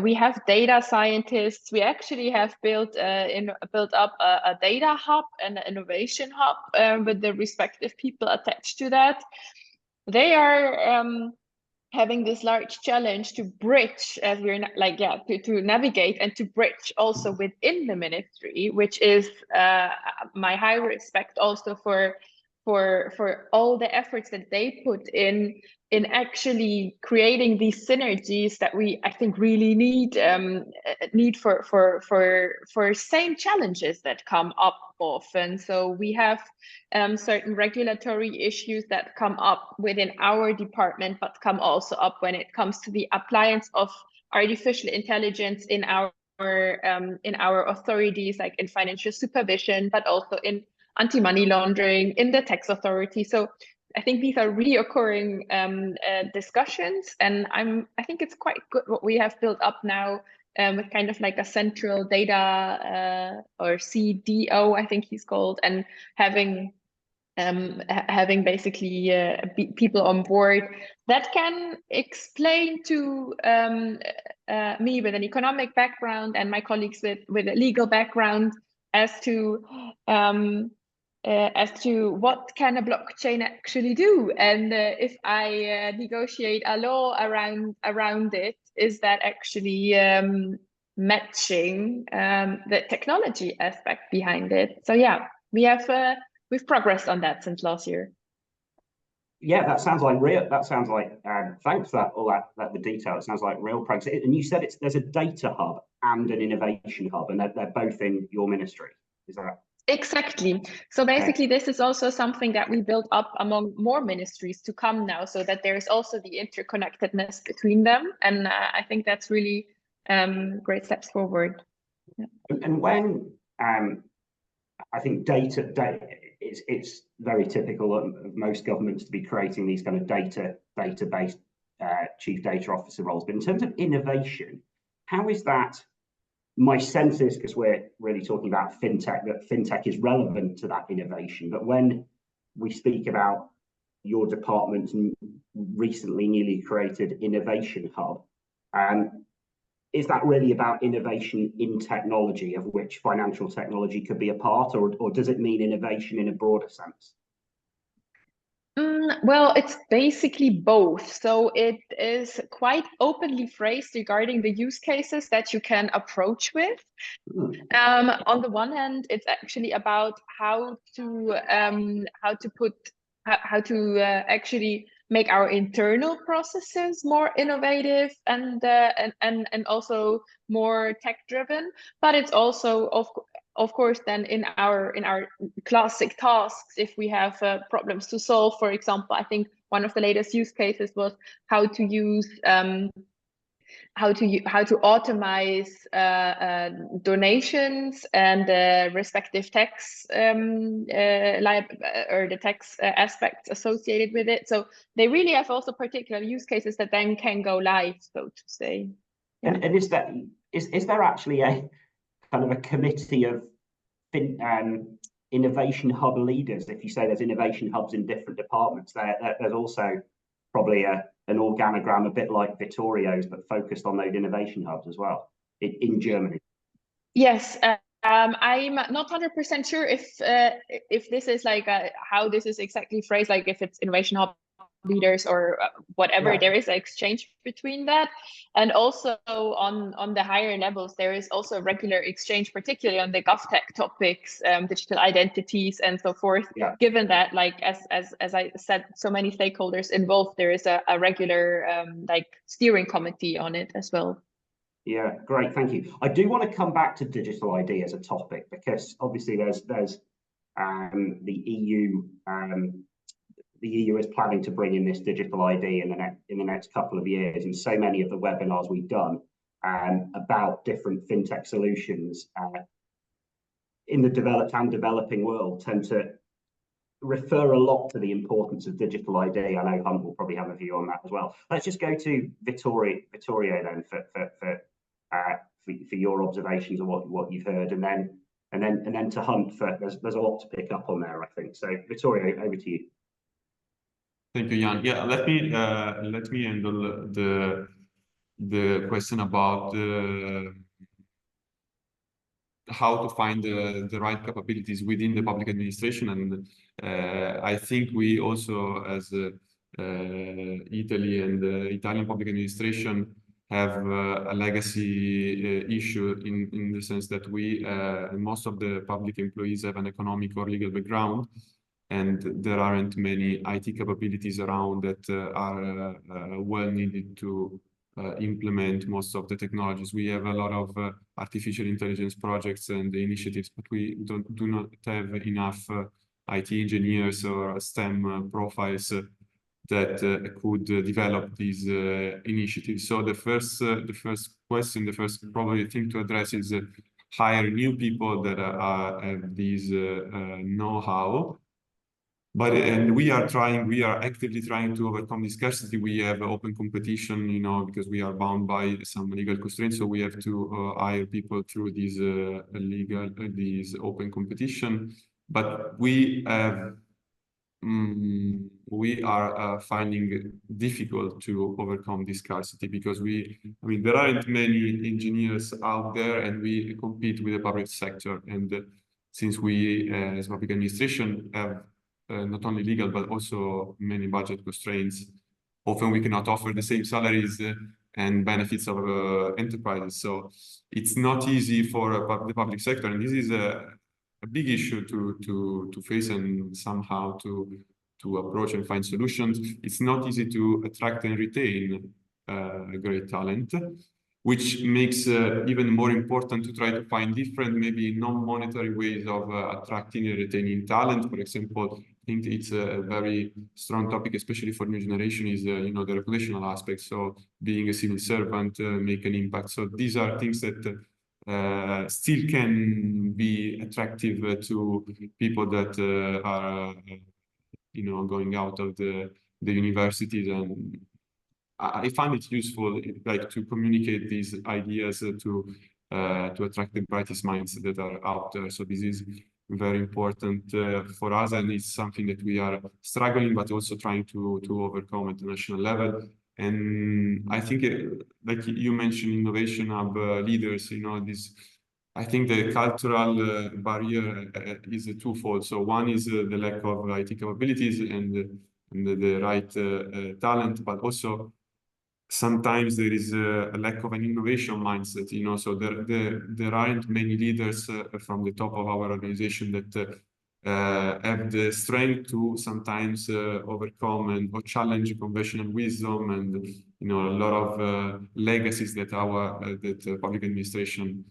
We have data scientists. We actually have built up a data hub and an innovation hub with the respective people attached to that. They are having this large challenge to bridge, as we're to navigate and to bridge also within the ministry, which is my high respect also for all the efforts that they put in actually creating these synergies that I think really need for same challenges that come up often. So we have certain regulatory issues that come up within our department, but come also up when it comes to the appliance of artificial intelligence in our authorities, like in financial supervision, but also in anti-money laundering, in the tax authority. So I think these are reoccurring discussions, and I think it's quite good what we have built up now with kind of like a central data or CDO, I think he's called, and having basically people on board that can explain to me with an economic background and my colleagues with a legal background as to what can a blockchain actually do, and if I negotiate a law around it, is that actually matching the technology aspect behind it? So yeah, we've progressed on that since last year. Yeah, that sounds like real. That sounds like thanks for that the detail. It sounds like real progress. And you said there's a data hub and an innovation hub, and they're both in your ministry. Is that right? Exactly. So basically, this is also something that we built up among more ministries to come now, so that there is also the interconnectedness between them. And I think that's really great steps forward. Yeah. And when I think data it's very typical of most governments to be creating these kind of database chief data officer roles. But in terms of innovation, how is that? My sense is, because we're really talking about fintech, that fintech is relevant to that innovation. But when we speak about your department's recently newly created innovation hub, is that really about innovation in technology, of which financial technology could be a part, or does it mean innovation in a broader sense? Well, it's basically both. So it is quite openly phrased regarding the use cases that you can approach with. On the one hand, it's actually about how to actually make our internal processes more innovative and also more tech driven. But it's also of course then in our classic tasks, if we have problems to solve. For example, I think one of the latest use cases was how to use how to automate donations and respective tax or the tax aspects associated with it. So they really have also particular use cases that then can go live, so to say. Yeah. And is there actually a kind of a committee of innovation hub leaders? If you say there's innovation hubs in different departments, there's also probably an organogram a bit like Vittorio's, but focused on those innovation hubs as well in Germany. Yes, I'm not 100% sure if this is like how this is exactly phrased, like if it's innovation hub leaders or whatever. Yeah. There is an exchange between that, and also on the higher levels there is also a regular exchange, particularly on the GovTech topics, digital identities and so forth. Yeah. Given that, like as I said, so many stakeholders involved, there is a regular like steering committee on it as well. Yeah, great, thank you. I do want to come back to digital ID as a topic, because obviously there's the EU. The EU is planning to bring in this digital ID in the next couple of years, and so many of the webinars we've done about different fintech solutions in the developed and developing world tend to refer a lot to the importance of digital ID. I know Hunt will probably have a view on that as well. Let's just go to Vittorio then for your observations of what you've heard, and then to Hunt for there's a lot to pick up on there, I think. So Vittorio, over to you. Thank you, Jan. Yeah, let me handle the question about how to find the right capabilities within the public administration, and I think we also, as Italy and Italian public administration, have a legacy issue in the sense that we most of the public employees have an economic or legal background, and there aren't many IT capabilities around that are well needed to implement most of the technologies. We have a lot of artificial intelligence projects and initiatives, but we do not have enough IT engineers or STEM profiles that could develop these initiatives. So the first question, the first probably thing to address is hire new people that have these know-how. And we are actively trying to overcome this scarcity. We have open competition, you know, because we are bound by some legal constraints. So we have to hire people through these these open competition. But we have we are finding difficult to overcome this scarcity, because there aren't many engineers out there, and we compete with the public sector. And since we as public administration have not only legal but also many budget constraints, often we cannot offer the same salaries and benefits of enterprises. So it's not easy for the public sector, and this is a big issue to face and somehow to approach and find solutions. It's not easy to attract and retain great talent, which makes even more important to try to find different, maybe non-monetary ways of attracting and retaining talent. For example, I think it's a very strong topic, especially for new generation, is the reputational aspect. So being a civil servant, make an impact. So these are things that still can be attractive to people that are going out of the universities. And I find it useful, like, to communicate these ideas to attract the brightest minds that are out there. So this is very important for us, and it's something that we are struggling, but also trying to overcome at the national level. And I think, like you mentioned, innovation hub leaders, this. I think the cultural barrier is twofold. So one is the lack of IT capabilities and the right talent, but also sometimes there is a lack of an innovation mindset, so there aren't many leaders from the top of our organization that have the strength to sometimes overcome or challenge conventional wisdom and, a lot of legacies that that public administration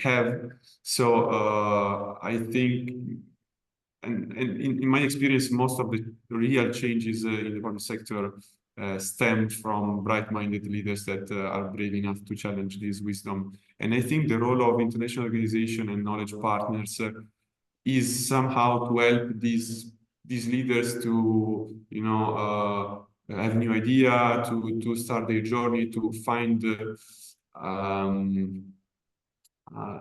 have. So I think, and in my experience, most of the real changes in the public sector stem from bright-minded leaders that are brave enough to challenge this wisdom. And I think the role of international organization and knowledge partners is somehow to help these leaders to, have new idea, to start their journey, to find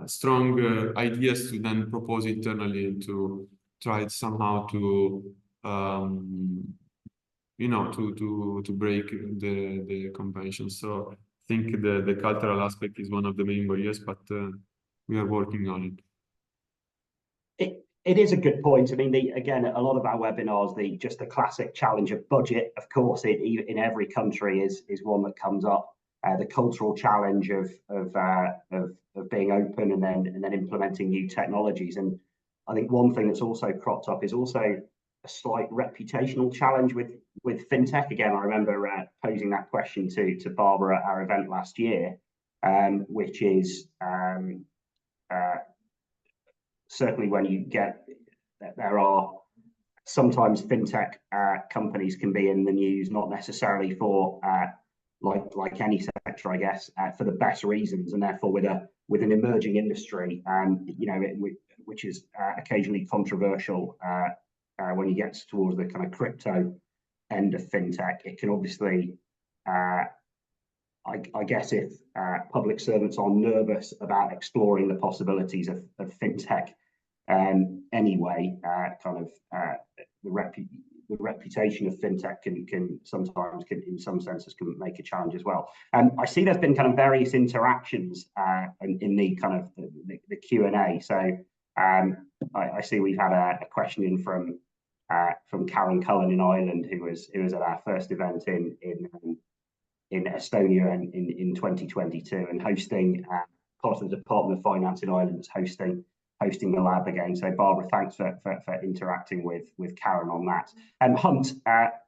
strong ideas to then propose internally to try somehow to to break the convention. So I think the cultural aspect is one of the main barriers, but we are working on it. It is a good point. I mean, again, a lot of our webinars, just the classic challenge of budget, of course, in every country is one that comes up. The cultural challenge of being open and then implementing new technologies. And I think one thing that's also cropped up is also a slight reputational challenge with fintech. Again, I remember posing that question to Barbara at our event last year, which is certainly when you get that there are sometimes fintech companies can be in the news, not necessarily for like any sector, I guess, for the best reasons, and therefore with an emerging industry, which is occasionally controversial when you get towards the kind of crypto end of fintech. It can obviously, I guess, if public servants are nervous about exploring the possibilities of fintech anyway, the reputation of fintech can sometimes, in some senses, can make a challenge as well. I see there's been kind of various interactions in the kind of the Q&A. So I see we've had a question in from Karen Cullen in Ireland, who was at our first event in Estonia in 2022 and hosting part of the Department of Finance in Ireland was hosting the lab again. So Barbara, thanks for interacting with Karen on that. Hunt,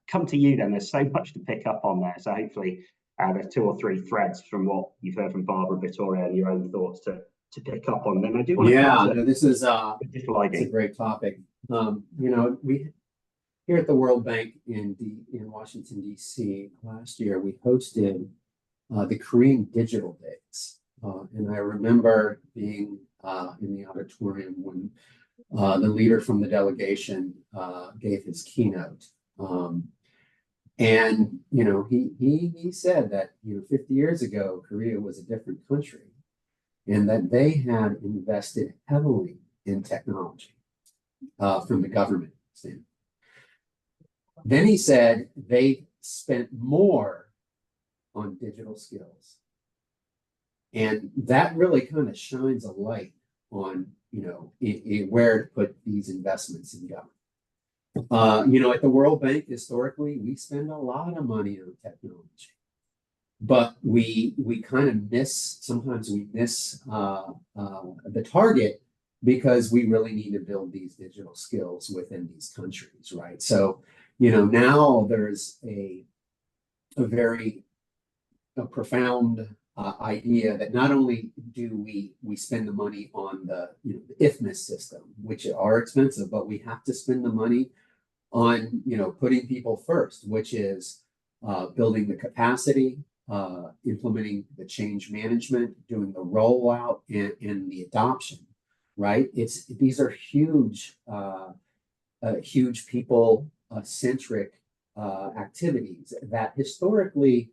come to you then. There's so much to pick up on there. So hopefully there's 2 or 3 threads from what you've heard from Barbara, Vittoria, and your own thoughts to pick up on. Then I do want to this is it's a great topic. We here at the World Bank in Washington, D.C. last year, we hosted the Korean Digital Days. And I remember being in the auditorium when the leader from the delegation gave his keynote. And, he said that, 50 years ago, Korea was a different country and that they had invested heavily in technology from the government standpoint. Then he said they spent more on digital skills. And that really kind of shines a light on, where to put these investments in government. At the World Bank, historically, we spend a lot of money on technology. But we kind of sometimes we miss the target because we really need to build these digital skills within these countries, right? So, now there's a very profound idea that not only do we spend the money on the IFMIS system, which are expensive, but we have to spend the money on putting people first, which is building the capacity, implementing the change management, doing the rollout and the adoption, right? These are huge people centric activities that historically,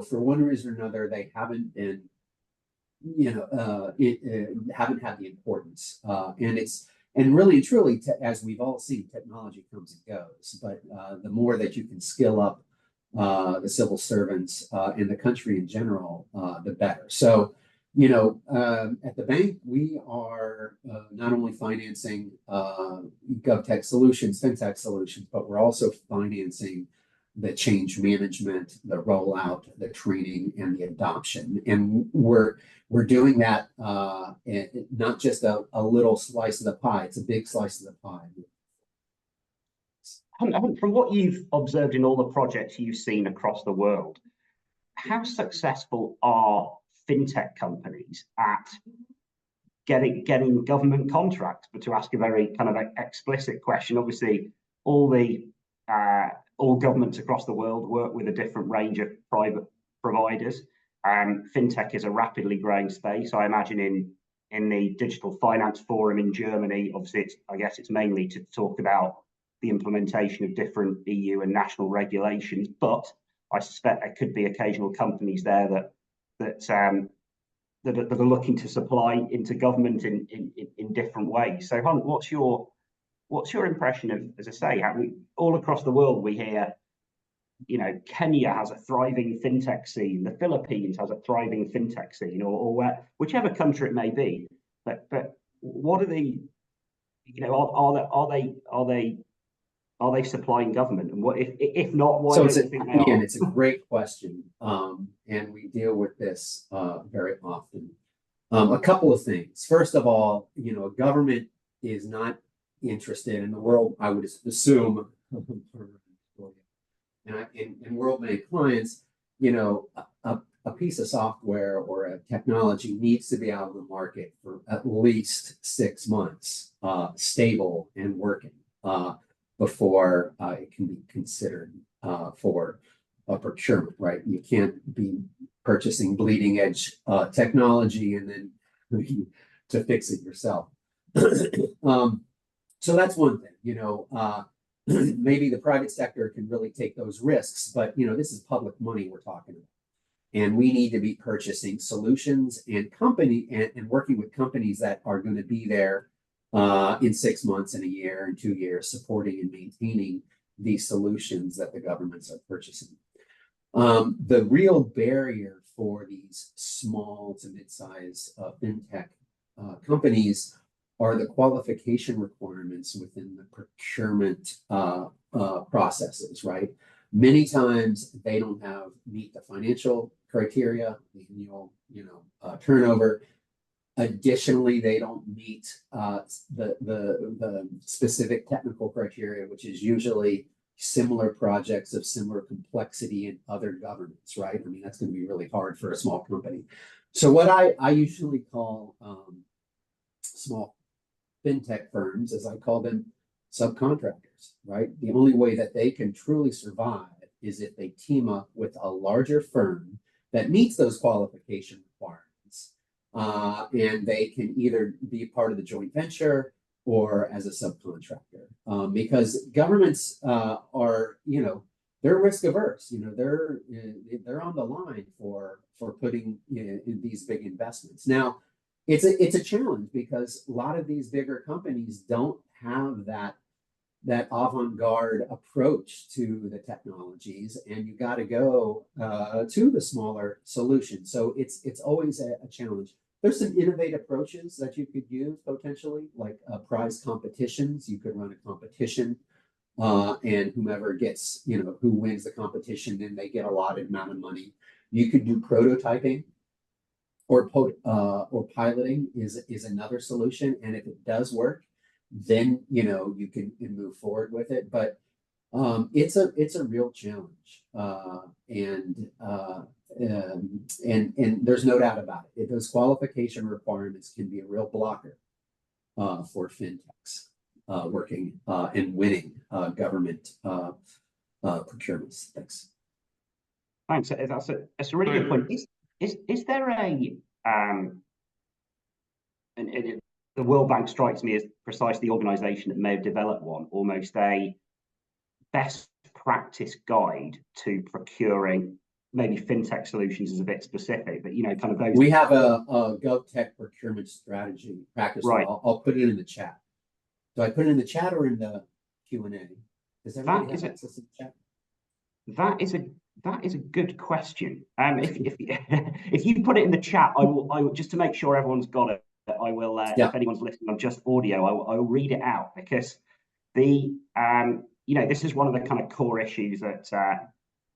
for one reason or another, they haven't been, haven't had the importance. And really and truly, as we've all seen, technology comes and goes. But the more that you can skill up the civil servants in the country in general, the better. So, you know, at the bank, we are not only financing GovTech solutions, fintech solutions, but we're also financing the change management, the rollout, the training, and the adoption. And we're doing that not just a little slice of the pie, it's a big slice of the pie. From what you've observed in all the projects you've seen across the world, how successful are fintech companies at getting government contracts? But to ask a very kind of explicit question, obviously all governments across the world work with a different range of private providers. Fintech is a rapidly growing space. I imagine in the Digital Finance Forum in Germany, obviously I guess it's mainly to talk about the implementation of different EU and national regulations, but I suspect there could be occasional companies there that are looking to supply into government in different ways. So Hunt, what's your impression of, as I say, all across the world we hear, you know, Kenya has a thriving fintech scene, the Philippines has a thriving fintech scene, or whichever country it may be. But what are the, you know, are they supplying government? And what if not, why don't you think they are? It's a great question, and we deal with this very often. A couple of things. First of all, you know, government is not interested in the world, I would assume, and World Bank clients, you know, a piece of software or a technology needs to be out of the market for at least 6 months, stable and working, before it can be considered for a procurement, right? You can't be purchasing bleeding edge technology and then to fix it yourself. So that's one thing, you know, maybe the private sector can really take those risks, but, you know, this is public money we're talking about. And we need to be purchasing solutions and working with companies that are going to be there in 6 months and a year and 2 years, supporting and maintaining these solutions that the governments are purchasing. The real barrier for these small to mid-size fintech companies are the qualification requirements within the procurement processes, right? Many times they don't meet the financial criteria, the annual, you know, turnover. Additionally, they don't meet the specific technical criteria, which is usually similar projects of similar complexity in other governments, right? I mean, that's going to be really hard for a small company. So what I usually call small fintech firms, as I call them, subcontractors, right? The only way that they can truly survive is if they team up with a larger firm that meets those qualification requirements. And they can either be part of the joint venture or as a subcontractor, because governments are, you know, they're risk averse. You know, they're on the line for putting in these big investments. Now, it's a challenge because a lot of these bigger companies don't have that avant-garde approach to the technologies, and you got to go to the smaller solution. So it's always a challenge. There's some innovative approaches that you could use potentially, like prize competitions. You could run a competition, and whomever gets, you know, who wins the competition, then they get a allotted amount of money. You could do prototyping, or piloting is another solution. And if it does work, then, you know, you can move forward with it. But it's a real challenge, and there's no doubt about it. Those qualification requirements can be a real blocker for fintechs working and winning government procurements. Thanks. Thanks. That's a really good point. Is there the World Bank strikes me as precisely the organisation that may have developed one, almost a best practice guide to procuring. Maybe fintech solutions is a bit specific, but, you know, kind of those. We have a GovTech procurement strategy practice. Right. I'll put it in the chat. Do I put it in the chat or in the Q&A? Does everybody have access to the chat? That is That is a good question. If you put it in the chat, I will just to make sure everyone's got it. I will. If anyone's listening on just audio, I will read it out, because the this is one of the kind of core issues that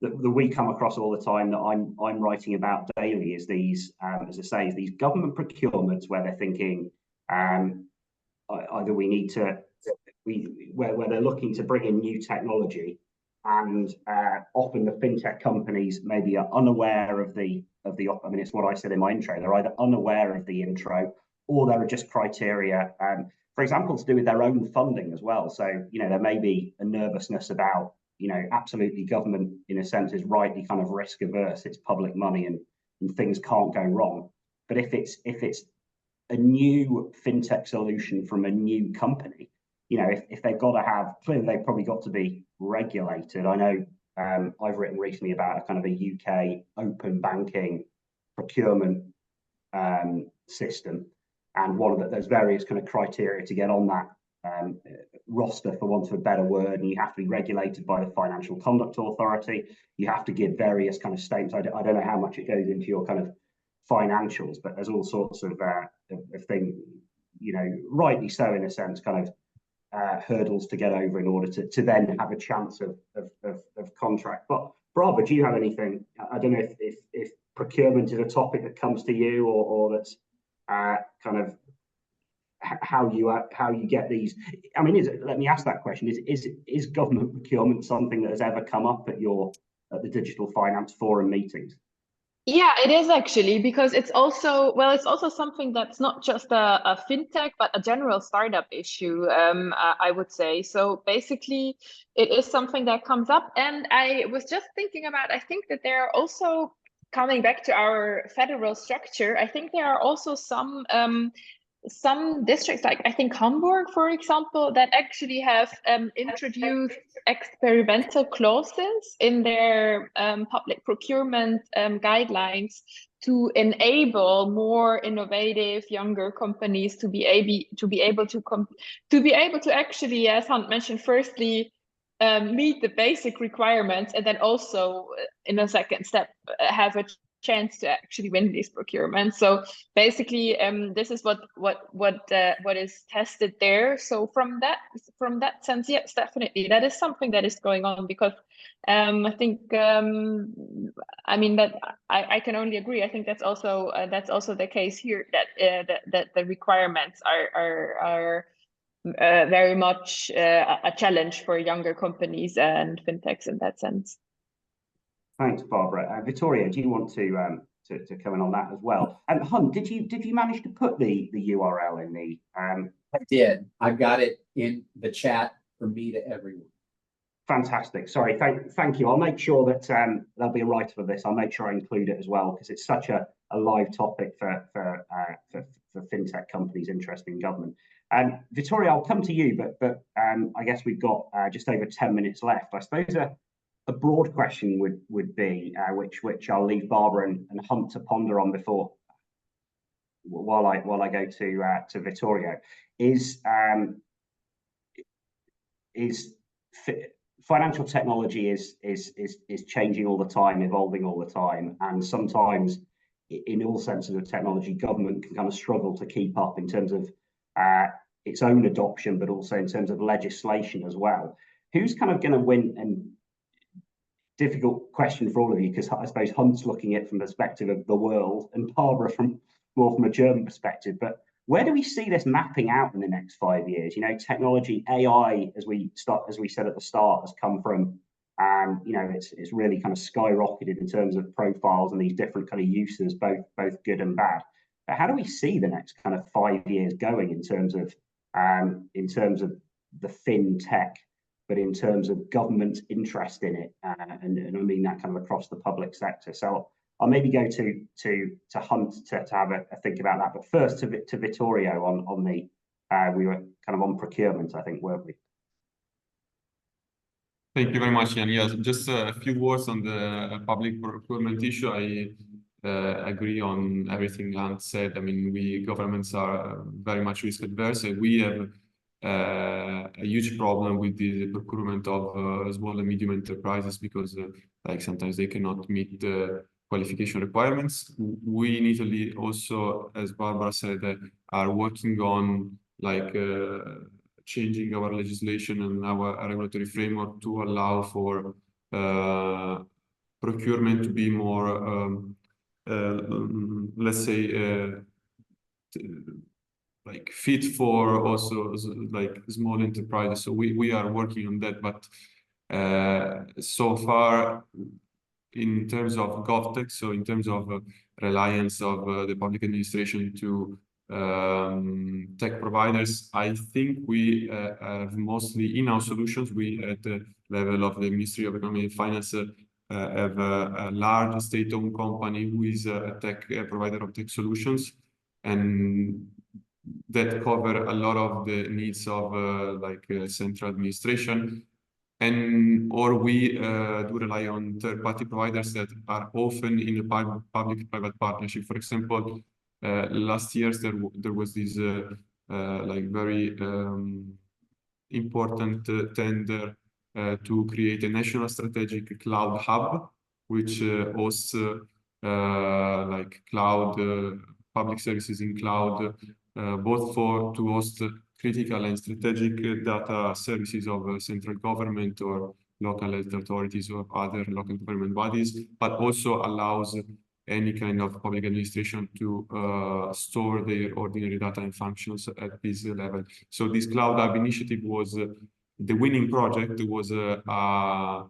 we come across all the time, that I'm writing about daily, is these, as I say, is these government procurements where they're thinking either we need to where they're looking to bring in new technology, and often the fintech companies maybe are unaware of the I mean, it's what I said in my intro. They're either unaware of the intro, or there are just criteria, for example, to do with their own funding as well. So there may be a nervousness about absolutely, government in a sense is rightly kind of risk averse. It's public money, and things can't go wrong. But if it's a new fintech solution from a new company, if they've got to have, clearly they've probably got to be regulated. I know I've written recently about a kind of a UK open banking procurement system, and one of there's various kind of criteria to get on that roster, for want of a better word, and you have to be regulated by the Financial Conduct Authority. You have to give various kind of statements. I don't know how much it goes into your kind of financials, but there's all sorts of things, rightly so in a sense, kind of hurdles to get over in order to then have a chance of contract. But Barbara, do you have anything? I don't know if procurement is a topic that comes to you, or that's kind of how you get these. I mean, let me ask that question: is government procurement something that has ever come up at the Digital Finance Forum meetings? Yeah, it is actually, because it's also something that's not just a fintech, but a general startup issue, I would say. So basically, it is something that comes up. And I was just thinking about, I think that there are also, coming back to our federal structure, I think there are also some districts, like I think Hamburg, for example, that actually have introduced experimental clauses in their public procurement guidelines to enable more innovative younger companies to be able to actually, as Hunt mentioned, firstly meet the basic requirements, and then also in a second step have a chance to actually win these procurements. So basically, this is what is tested there. So from that sense, yes, definitely, that is something that is going on, because I think I mean that I can only agree. I think that's also the case here, that the requirements are very much a challenge for younger companies and fintechs in that sense. Thanks, Barbara. Vittorio, do you want to come in on that as well? And Hunt, did you manage to put the URL in the? I did. I've got it in the chat for me to everyone. Fantastic. Sorry. Thank you. I'll make sure that there'll be a write for this. I'll make sure I include it as well, because it's such a live topic for fintech companies interested in government. Vittorio, I'll come to you, but I guess we've got just over 10 minutes left. I suppose a broad question would be, which I'll leave Barbara and Hunt to ponder on before, while I go to Vittorio, is financial technology is changing all the time, evolving all the time, and sometimes, in all senses of technology, government can kind of struggle to keep up in terms of its own adoption, but also in terms of legislation as well. Who's kind of going to win? And difficult question for all of you, because I suppose Hunt's looking at it from the perspective of the world, and Barbara more from a German perspective. But where do we see this mapping out in the next 5 years? Technology, AI, as we said at the start, has come from, it's really kind of skyrocketed in terms of profiles and these different kind of uses, both good and bad. But how do we see the next kind of 5 years going in terms of the fintech, but in terms of government's interest in it, and I mean that kind of across the public sector? So I'll maybe go to Hunt to have a think about that. But first to Vittorio on the we were kind of on procurement, I think, weren't we? Thank you very much, Jan. Yes, just a few words on the public procurement issue. I agree on everything Jan said. I mean, governments are very much risk adverse. We have a huge problem with the procurement of small and medium enterprises because like sometimes they cannot meet the qualification requirements. We in Italy also, as Barbara said, are working on like changing our legislation and our regulatory framework to allow for procurement to be more, let's say, like fit for also like small enterprises. So we are working on that, but so far in terms of GovTech, so in terms of reliance of the public administration to tech providers, I think we have mostly in-house solutions. We at the level of the Ministry of Economy and Finance have a large state-owned company who is a tech provider of tech solutions, and that cover a lot of the needs of central administration. And or we do rely on third-party providers that are often in a public-private partnership. For example, last year there was this like very important tender to create a national strategic cloud hub, which hosts like cloud public services in cloud, both to host critical and strategic data services of central government or local health authorities or other local government bodies, but also allows any kind of public administration to store their ordinary data and functions at this level. So this Cloud Hub initiative was the winning project. It was a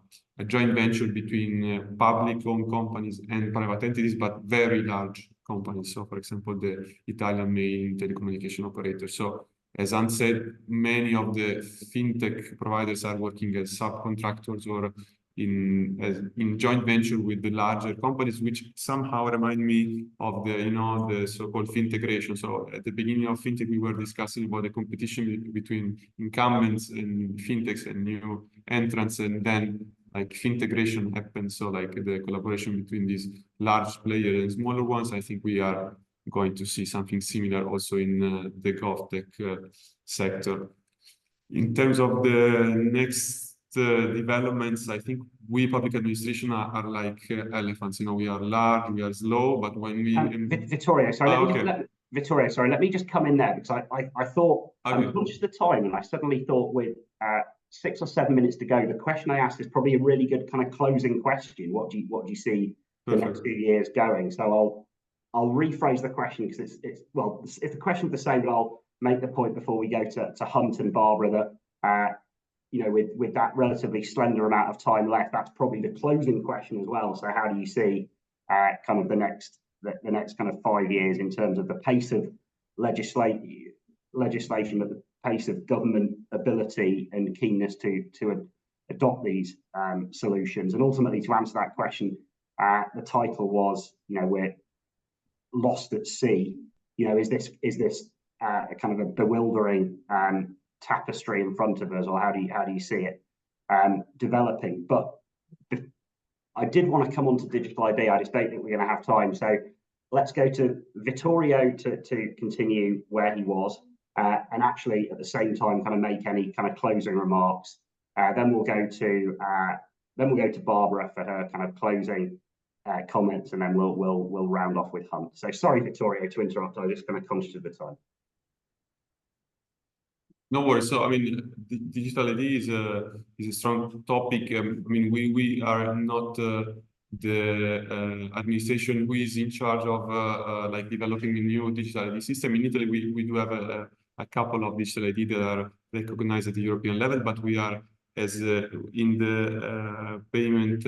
joint venture between public-owned companies and private entities, but very large companies. So, for example, the Italian main telecommunication operator. So, as Anne said, many of the fintech providers are working as subcontractors or in joint venture with the larger companies, which somehow remind me of the so-called fintegration. So at the beginning of fintech, we were discussing about the competition between incumbents and fintechs and new entrants, and then like fintegration happens. So like the collaboration between these large players and smaller ones. I think we are going to see something similar also in the GovTech sector. In terms of the next developments, I think we public administration are like elephants. We are large, we are slow, but when we Vittorio, sorry, Vittorio, sorry, let me just come in there because I thought I'm conscious of the time, and I suddenly thought with 6 or 7 minutes to go, the question I asked is probably a really good kind of closing question. What do you see the next few years going? So I'll rephrase the question because it's well, if the question's the same, but I'll make the point before we go to Hunt and Barbara that with that relatively slender amount of time left, that's probably the closing question as well. So how do you see kind of the next kind of 5 years in terms of the pace of legislation, but the pace of government ability and keenness to adopt these solutions? And ultimately, to answer that question, the title was, we're lost at sea. Is this kind of a bewildering tapestry in front of us, or how do you see it developing? But I did want to come on to digital IB. I just don't think we're going to have time. So let's go to Vittorio to continue where he was, and actually at the same time kind of make any kind of closing remarks. Then we'll go to Barbara for her kind of closing comments, and then we'll round off with Hunt. So sorry, Vittorio, to interrupt. I was just kind of conscious of the time. No worries. So, I mean, digital ID is a strong topic. I mean, we are not the administration who is in charge of like developing a new digital ID system. In Italy, we do have a couple of digital ID that are recognized at the European level, but we are in the payment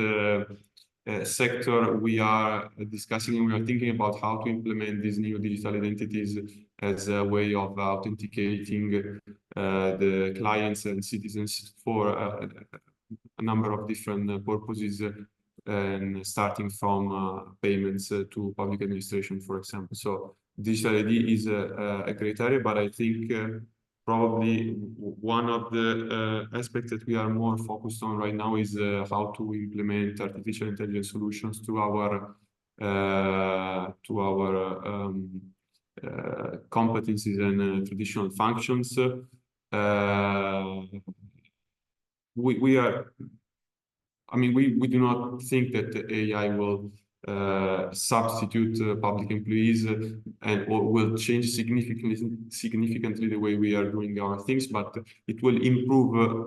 sector, we are discussing and we are thinking about how to implement these new digital identities as a way of authenticating the clients and citizens for a number of different purposes, and starting from payments to public administration, for example. So digital ID is a great area, but I think probably one of the aspects that we are more focused on right now is how to implement artificial intelligence solutions to our competencies and traditional functions. we are, I mean, we do not think that the AI will substitute public employees and or will change significantly the way we are doing our things, but it will improve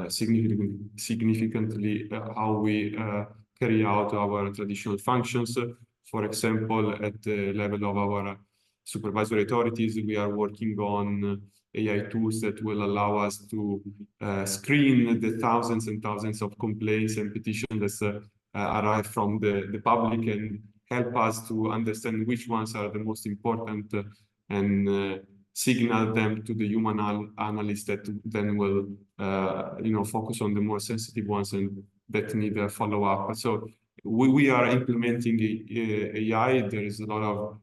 significantly how we carry out our traditional functions. For example, at the level of our supervisory authorities, we are working on AI tools that will allow us to screen the thousands and thousands of complaints and petitions that arrive from the public and help us to understand which ones are the most important and signal them to the human analyst that then will focus on the more sensitive ones and that need a follow-up. So we are implementing AI. There is a lot of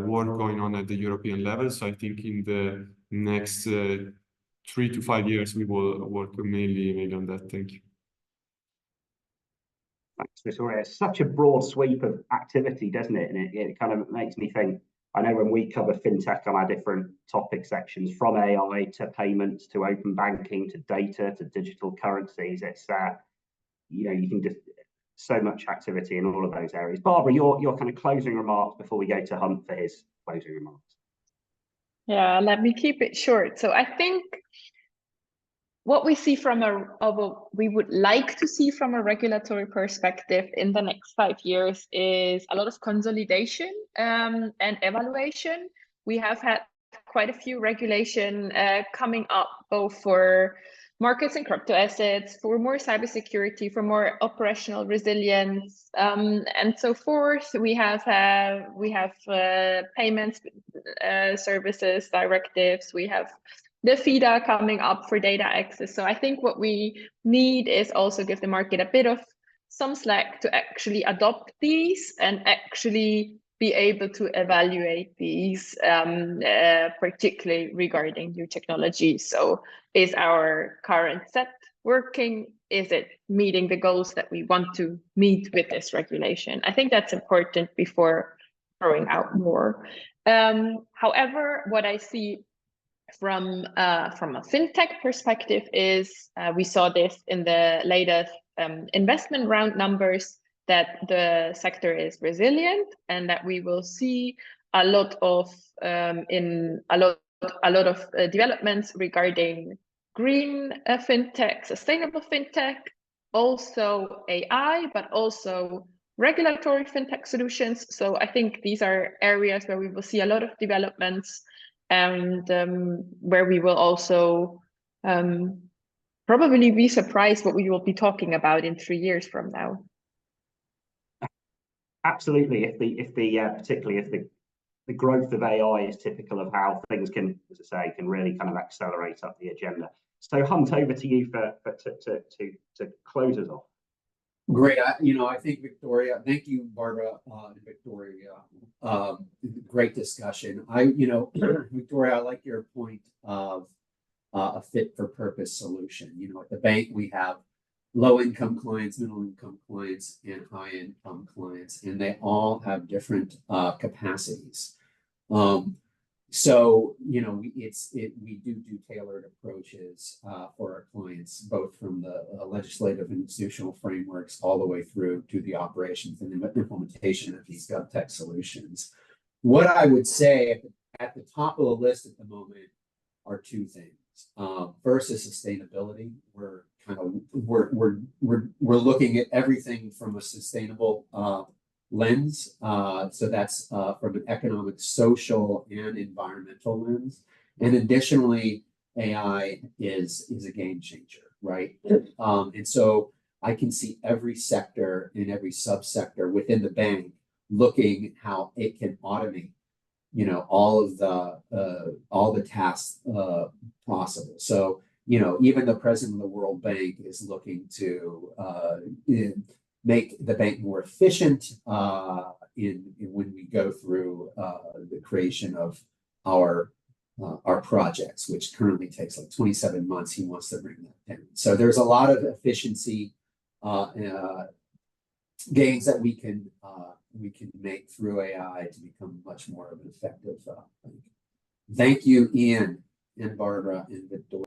work going on at the European level. So I think in the next 3 to 5 years, we will work mainly on that. Thank you. Thanks, Victoria. It's such a broad sweep of activity, doesn't it? And it kind of makes me think, I know when we cover fintech on our different topic sections, from AI to payments to open banking to data to digital currencies, it's you can just so much activity in all of those areas. Barbara, your kind of closing remarks before we go to Hunt for his closing remarks. Yeah, let me keep it short. So I think what we see we would like to see from a regulatory perspective in the next 5 years is a lot of consolidation and evaluation. We have had quite a few regulation coming up, both for markets and crypto assets, for more cybersecurity, for more operational resilience, and so forth. We have payments services directives. We have the FIDA coming up for data access. So I think what we need is also give the market a bit of some slack to actually adopt these and actually be able to evaluate these, particularly regarding new technologies. So is our current set working? Is it meeting the goals that we want to meet with this regulation? I think that's important before throwing out more. However, what I see from a fintech perspective is we saw this in the latest investment round numbers, that the sector is resilient and that we will see a lot of developments regarding green fintech, sustainable fintech, also AI, but also regulatory fintech solutions. So I think these are areas where we will see a lot of developments, and where we will also probably be surprised what we will be talking about in 3 years from now. Absolutely. Particularly if the growth of AI is typical of how things can, as I say, can really kind of accelerate up the agenda. So Hunt, over to you to close us off. Great. I think Victoria, thank you, Barbara and Victoria. Great discussion. Victoria, I like your point of a fit for purpose solution. At the bank, we have low-income clients, middle-income clients, and high-income clients, and they all have different capacities. So we do tailored approaches for our clients, both from the legislative and institutional frameworks all the way through to the operations and implementation of these GovTech solutions. What I would say at the top of the list at the moment are 2 things. First is sustainability. We're looking at everything from a sustainable lens. So that's from an economic, social, and environmental lens. And additionally, AI is a game changer, right? And so I can see every sector and every subsector within the bank looking how it can automate, all the tasks possible. So, even the president of the World Bank is looking to make the bank more efficient when we go through the creation of our projects, which currently takes like 27 months. He wants to bring that down. So there's a lot of efficiency gains that we can make through AI to become much more of an effective bank. Thank you, Ian, and Barbara and Victoria.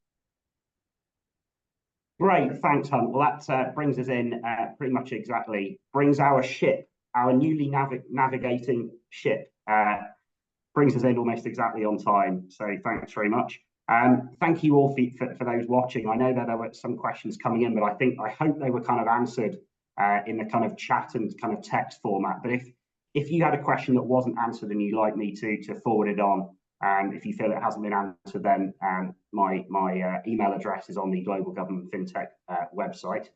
Great, thanks, Hunt. Well, that brings us in pretty much exactly, brings our ship, our newly navigating ship, brings us in almost exactly on time. So thanks very much. Thank you all for those watching. I know that there were some questions coming in, but I hope they were kind of answered in the kind of chat and kind of text format. But if you had a question that wasn't answered and you'd like me to forward it on, if you feel it hasn't been answered, then my email address is on the Global Government FinTech website.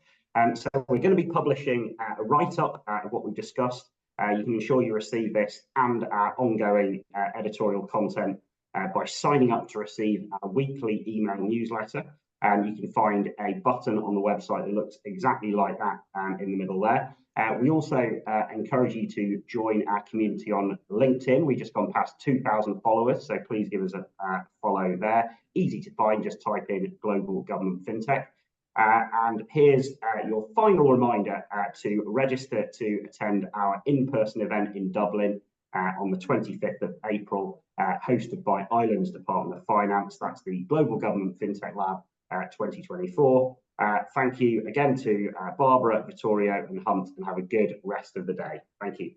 So we're going to be publishing a write-up of what we've discussed. You can ensure you receive this and our ongoing editorial content by signing up to receive our weekly email newsletter. You can find a button on the website that looks exactly like that in the middle there. We also encourage you to join our community on LinkedIn. We've just gone past 2,000 followers, so please give us a follow there. Easy to find, just type in Global Government FinTech. And here's your final reminder to register to attend our in-person event in Dublin on the 25th of April, hosted by Ireland's Department of Finance. That's the Global Government FinTech Lab 2024. Thank you again to Barbara, Vittorio and Hunt, and have a good rest of the day. Thank you.